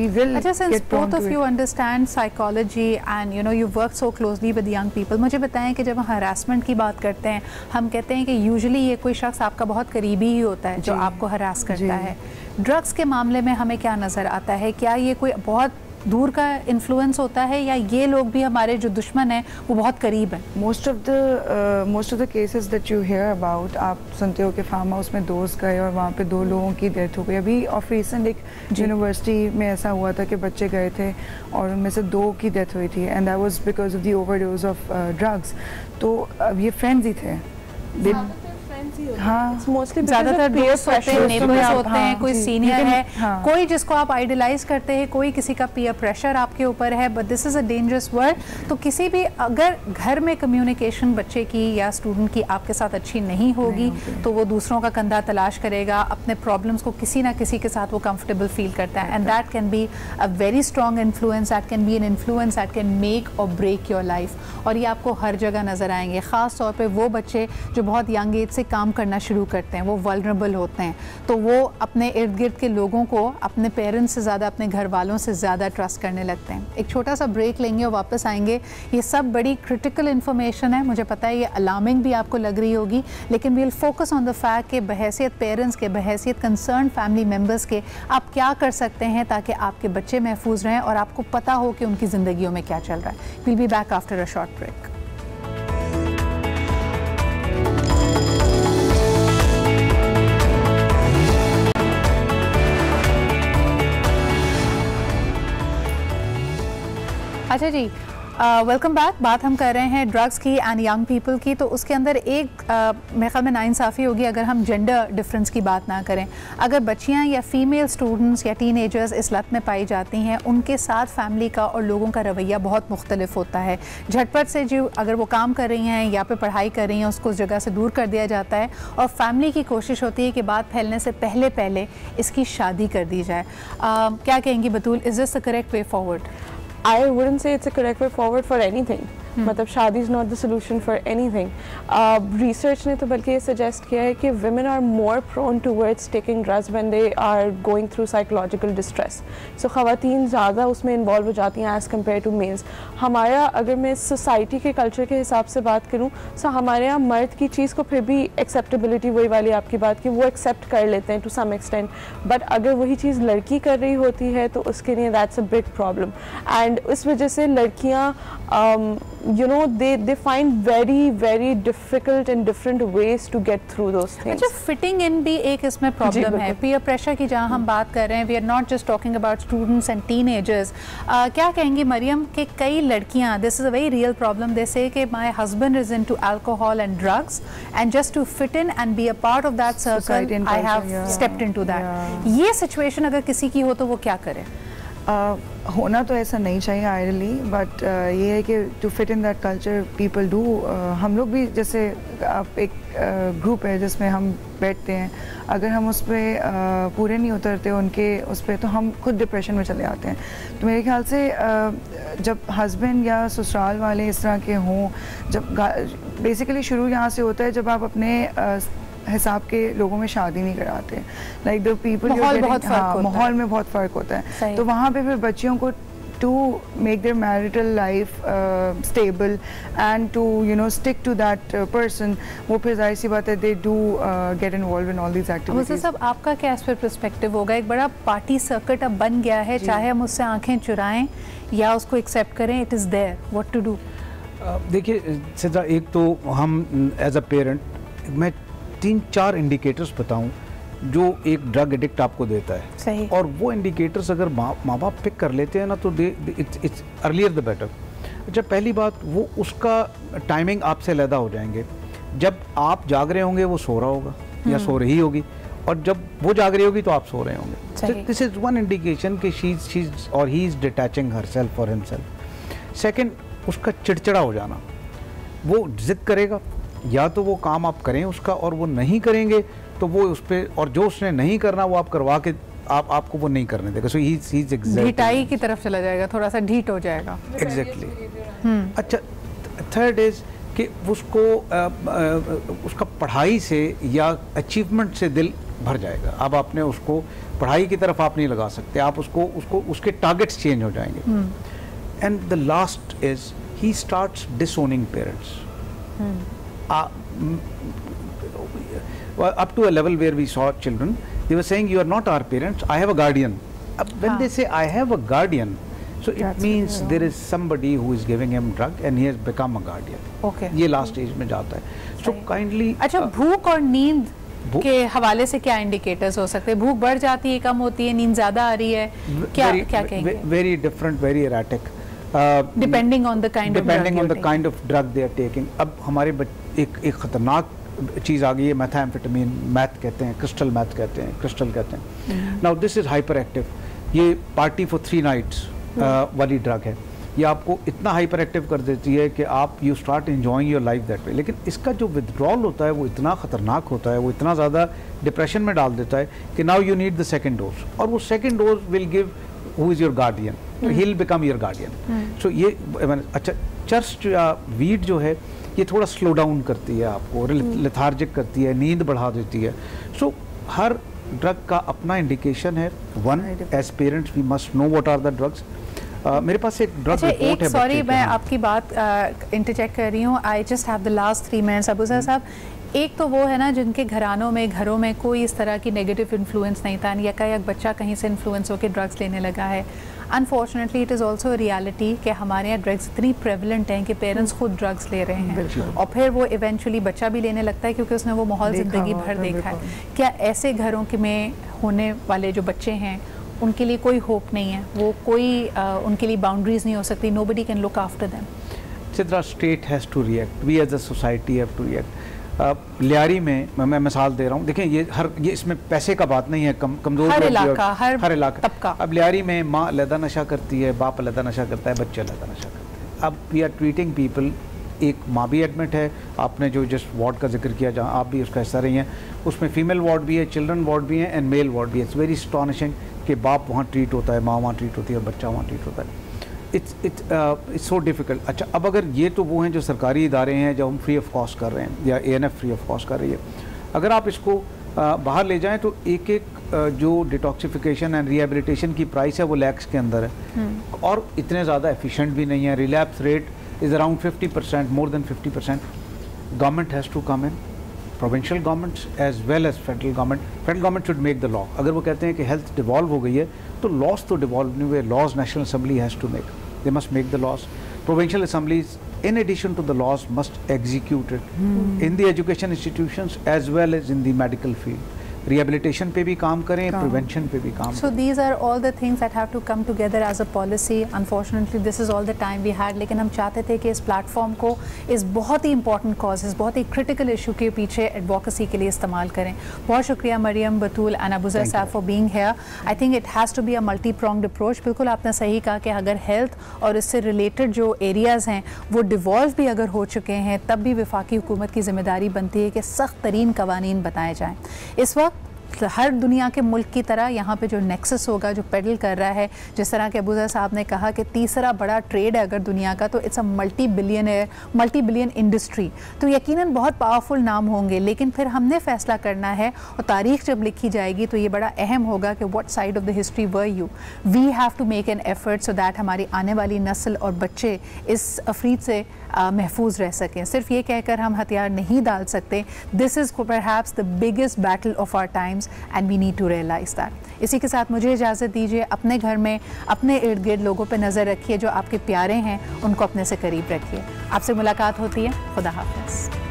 विल। अच्छा, since both of you understand psychology and you know you work so closely with young people, मुझे बताएं कि जब हम हरासमेंट की बात करते हैं, हम कहते हैं कि यूजुअली ये कोई शख्स आपका बहुत करीबी ही होता है जो आपको हरास करता है। ड्रग्स के मामले में हमें क्या नज़र आता है? क्या ये कोई बहुत दूर का इन्फ्लुएंस होता है, या ये लोग भी हमारे जो दुश्मन हैं वो बहुत करीब हैं? Most of the cases that you here about, आप सुनते हो कि फार्म हाउस में दोस्त गए और वहाँ पे 2 लोगों की डेथ हो गई। अभी ऑफ रिसेंट एक यूनिवर्सिटी में ऐसा हुआ था कि बच्चे गए थे और उनमें से 2 की डेथ हुई थी, and that was because of the overdose of drugs. तो अब ये फ्रेंड्स ही थे। हाँ, ज्यादातर दोस्त होते हैं, नेबर्स होते हैं, कोई सीनियर है, कोई जिसको आप आइडलाइज करते हैं, कोई किसी का पीयर प्रेशर आपके ऊपर है, but this is a dangerous world. तो किसी भी अगर घर में कम्युनिकेशन बच्चे की या स्टूडेंट की आपके साथ अच्छी नहीं होगी तो वो दूसरों का कंधा तलाश करेगा, अपने प्रॉब्लम्स को किसी ना किसी के साथ वो कंफर्टेबल फील करता है, and that can be a very strong influence, that can be an influence that can make और ब्रेक योर लाइफ। और ये आपको हर जगह नज़र आएंगे, ख़ास तौर पे वो बच्चे जो बहुत यंग एज से काम करना शुरू करते हैं, वो वल्नरेबल होते हैं, तो वो अपने इर्द गिर्द के लोगों को अपने पेरेंट्स से ज़्यादा, अपने घर वालों से ज़्यादा ट्रस्ट करने लगते हैं। एक छोटा सा ब्रेक लेंगे और वापस आएंगे। ये सब बड़ी क्रिटिकल इन्फॉर्मेशन है, मुझे पता है ये अलार्मिंग भी आपको लग रही होगी, लेकिन we will focus on the fact कि बहैसियत पेरेंट्स के, बहैसियत कंसर्न फैमिली मेम्बर्स के आप क्या कर सकते हैं ताकि आपके बच्चे महफूज रहें और आपको पता हो कि उनकी ज़िंदगियों में क्या चल रहा है। Will be back after a short break. अच्छा जी, वेलकम बैक। बात हम कर रहे हैं ड्रग्स की एंड यंग पीपल की, तो उसके अंदर एक मेरे ख्याल में नाइंसाफ़ी होगी अगर हम जेंडर डिफरेंस की बात ना करें। अगर बच्चियां या फीमेल स्टूडेंट्स या टीनेजर्स इस लत में पाई जाती हैं, उनके साथ फैमिली का और लोगों का रवैया बहुत मुख्तलिफ होता है। झटपट से जो अगर वो काम कर रही हैं या पे पढ़ाई कर रही हैं, उसको उस जगह से दूर कर दिया जाता है और फैमिली की कोशिश होती है कि बात फैलने से पहले पहले इसकी शादी कर दी जाए। क्या कहेंगी Batool, is this the correct way forward? I wouldn't say it's a correct way forward for anything. मतलब शादी is not the solution for anything. Research ने तो बल्कि ये सजेस्ट किया है कि women are more prone towards taking drugs when they are going through psychological distress. So ख़वातीन ज़्यादा उसमें इन्वॉल्व हो जाती हैं as compared to males. हमारा अगर मैं सोसाइटी के कल्चर के हिसाब से बात करूँ, so हमारे यहाँ मर्द की चीज़ को फिर भी एक्सेप्टेबिलिटी, वही वाली आपकी बात की, वो एक्सेप्ट कर लेते हैं टू सम एक्सटेंट, बट अगर वही चीज़ लड़की कर रही होती है तो उसके लिए that's a big problem. And इस वजह से लड़कियाँ you know they find very difficult and different ways to get through those things. अच्छा, फिटिंग इन भी एक इसमें प्रॉब्लम है, पीयर प्रेशर की जहाँ हम बात कर रहे हैं, we are not just talking about students and teenagers. क्या कहेंगी मरियम कि कई लड़कियाँ, this is a very real problem, they say that my husband is into alcohol and drugs and just to fit in and be a part of that circle I have stepped into that. ये सिचुएशन अगर किसी की हो तो वो क्या करे? होना तो ऐसा नहीं चाहिए आइडली, बट ये है कि to fit in that culture people do. हम लोग भी जैसे आप एक ग्रुप है जिसमें हम बैठते हैं, अगर हम उस पर पूरे नहीं उतरते उनके उस पर, तो हम खुद डिप्रेशन में चले आते हैं। तो मेरे ख्याल से जब हस्बैंड या ससुराल वाले इस तरह के हों, जब बेसिकली शुरू यहाँ से होता है जब आप अपने हिसाब के लोगों में शादी नहीं कराते, लाइक द पीपल, माहौल में बहुत फ़र्क होता है। तो वहाँ पे फिर बच्चियों को to make their marital life stable and to you know stick to that person, वो फिर जाहिर सी बात है they do get involve in all these activities. सब आपका क्या इस पर पर्सपेक्टिव होगा? एक बड़ा पार्टी सर्किट अब बन गया है, चाहे हम उससे आंखें चुराएं या उसको एक्सेप्ट करें, it is there, what to do? देखिए सिद्रा, एक तो हम एज अ पेरेंट मैं 3-4 इंडिकेटर्स बताऊं जो एक ड्रग एडिक्ट आपको देता है। सही। और वो इंडिकेटर्स अगर माँ बाप पिक कर लेते हैं ना तो इट्स अर्लियर द बेटर। अच्छा, पहली बात, वो उसका टाइमिंग आपसे अलहदा हो जाएंगे। जब आप जाग रहे होंगे वो सो रहा होगा या सो रही होगी, और जब वो जाग रही होगी तो आप सो रहे होंगे। दिस इज़ वन इंडिकेशन कि शी और ही इज़ डिटैचिंग हरसेल्फ और हिमसेल्फ। सेकेंड, उसका चिड़चिड़ा हो जाना, वो जिद करेगा, या तो वो काम आप करें उसका और वो नहीं करेंगे तो वो उस पर, और जो उसने नहीं करना वो आप करवा के आपको वो नहीं करने देगा। सो ही इज एग्जैक्टली ढिटाई की तरफ चला जाएगा, थोड़ा सा ढीठ हो जाएगा। एग्जैक्टली। अच्छा, थर्ड इज कि उसको उसका पढ़ाई से या अचीवमेंट से दिल भर जाएगा। अब आपने उसको पढ़ाई की तरफ आप नहीं लगा सकते, आप उसको उसके टारगेट्स चेंज हो जाएंगे। And the last is he starts disowning parents up to a level where we saw children, they were saying you are not our parents, I have a guardian. When they say I have a guardian, so it means there is somebody who is giving him drug and he has become a guardian. Okay. ये लास्ट स्टेज में जाता है। So kindly अच्छा, भूख और नींद के हवाले से क्या इंडिकेटर्स हो सकते हैं? भूख बढ़ जाती है, कम होती है, नींद ज्यादा आ रही है, क्या कहेंगे? Very different, very erratic. Depending on the kind of drug they are taking. अब हमारे एक खतरनाक चीज़ आ गई है मैथाम्फेटामिन, मैथ कहते हैं, क्रिस्टल मैथ कहते हैं, क्रिस्टल कहते हैं। Now this is hyper active, ये पार्टी फॉर 3 नाइट्स वाली ड्रग है। ये आपको इतना हाइपर एक्टिव कर देती है कि आप you start enjoying your life that way. लेकिन इसका जो विथड्रॉल होता है वो इतना ख़तरनाक होता है, वो इतना ज़्यादा डिप्रेशन में डाल देता है कि now you need the second dose, और वो second dose will give who is your guardian, he will become your guardian. So ये अच्छा, चर्च या वीड जो है ये थोड़ा स्लो डाउन करती है आपको, लेथार्जिक करती है, नींद बढ़ा देती है। सो हर ड्रग का अपना इंडिकेशन है। One, as parents we must know what are the drugs. मेरे पास एक ड्रग रिपोर्ट है। सॉरी, मैं आपकी बात इंटरचेक कर रही हूँ। I just have the last 3 minutes. Abuzar साहब, एक तो वो है ना जिनके घरों में कोई इस तरह की नेगेटिव इन्फ्लुएंस नहीं था, या का एक बच्चा कहीं से इन्फ्लुएंस होकर ड्रग्स लेने लगा है। Unfortunately it is also reality कि हमारे यहाँ ड्रग्स इतनी प्रेवलेंट हैं कि पेरेंट्स खुद ड्रग्स ले रहे हैं, और फिर वो इवेंचुअली बच्चा भी लेने लगता है क्योंकि उसने वो माहौल ज़िंदगी भर देखा है। क्या ऐसे घरों के में होने वाले जो बच्चे हैं उनके लिए कोई होप नहीं है? वो कोई उनके लिए बाउंड्रीज नहीं हो सकती? Nobody can look after them. Sidra, state has to react, we as a society have to react. Lyari में मैं मिसाल दे रहा हूँ, देखें ये इसमें पैसे का बात नहीं है, कमज़ोर हर इलाका, हर इलाका तबका। अब लियारी में माँ अलहदा नशा करती है, बाप अलहदा नशा करता है, बच्चे अलहदा नशा करते हैं। अब वी आर ट्रीटिंग पीपल, एक माँ भी एडमिट है, आपने जो जस्ट वार्ड का जिक्र किया जहाँ आप भी उसका हिस्सा रही हैं, उसमें फीमेल वार्ड भी है, चिल्ड्रन वार्ड भी है एंड मेल वार्ड भी है। इट्स वेरी अस्टॉनिशिंग कि बाप वहाँ ट्रीट होता है, माँ वहाँ ट्रीट होती है, बच्चा वहाँ ट्रीट होता है। It's so difficult. अच्छा, अब अगर ये तो वो हैं जो सरकारी इदारे हैं जो हम फ्री ऑफ कॉस्ट कर रहे हैं, या ANF फ्री ऑफ कॉस्ट कर रही है, अगर आप इसको बाहर ले जाएं तो एक जो डिटॉक्सिफिकेशन एंड रिहेबिलिटेशन की प्राइस है वो लैक्स के अंदर है, और इतने ज़्यादा एफिशिएंट भी नहीं है। Relapse rate is around 50%, more than 50%। Government has to come in, provincial governments as well as federal government. Federal government should make the law. अगर वो कहते हैं कि हेल्थ डिवॉल्व हो गई है तो लॉज तो डिवॉल्व नहीं हुए, laws national assembly has to make, they must make the laws. Provincial assemblies in addition to the laws must execute it in the education institutions as well as in the medical field. Rehabilitation पे भी काम करें, प्रिवेंशन पे भी काम करें। So these are all the things that have to come together as a policy. Unfortunately this is all the time we had, लेकिन हम चाहते थे कि इस प्लेटफॉर्म को इस बहुत ही इंपॉर्टेंट कॉजेज़, बहुत ही क्रिटिकल इशू के पीछे एडवोकेसी के लिए इस्तेमाल करें। बहुत शुक्रिया मरियम, बतूल and Abuzar sahab for being here. I think it has to be a multi pronged approach. बिल्कुल आपने सही कहा कि अगर हेल्थ और इससे रिलेटेड जो एरियाज़ हैं वो डिवॉल्व भी अगर हो चुके हैं, तब भी वफाकी हुकूमत की जिम्मेदारी बनती है कि सख्त तरीन कवानीन बताए जाएँ। इस वक्त हर दुनिया के मुल्क की तरह यहाँ पे जो नेक्सस होगा, जो पेडल कर रहा है, जिस तरह के अबूज़र साहब ने कहा कि तीसरा बड़ा ट्रेड है अगर दुनिया का, तो it's a multi billion industry. तो यकीनन बहुत पावरफुल नाम होंगे, लेकिन फिर हमने फ़ैसला करना है, और तारीख़ जब लिखी जाएगी तो ये बड़ा अहम होगा कि what side of the history were you. We have to make an effort so that हमारी आने वाली नस्ल और बच्चे इस अफरीद से महफूज रह सकें। सिर्फ ये कहकर हम हथियार नहीं डाल सकते। This is perhaps the biggest battle of our times and we need to realise that. इसी के साथ मुझे इजाज़त दीजिए। अपने घर में, अपने इर्द गिर्द लोगों पर नज़र रखिए, जो आपके प्यारे हैं उनको अपने से करीब रखिए। आपसे मुलाकात होती है। खुदा हाफ़िज़।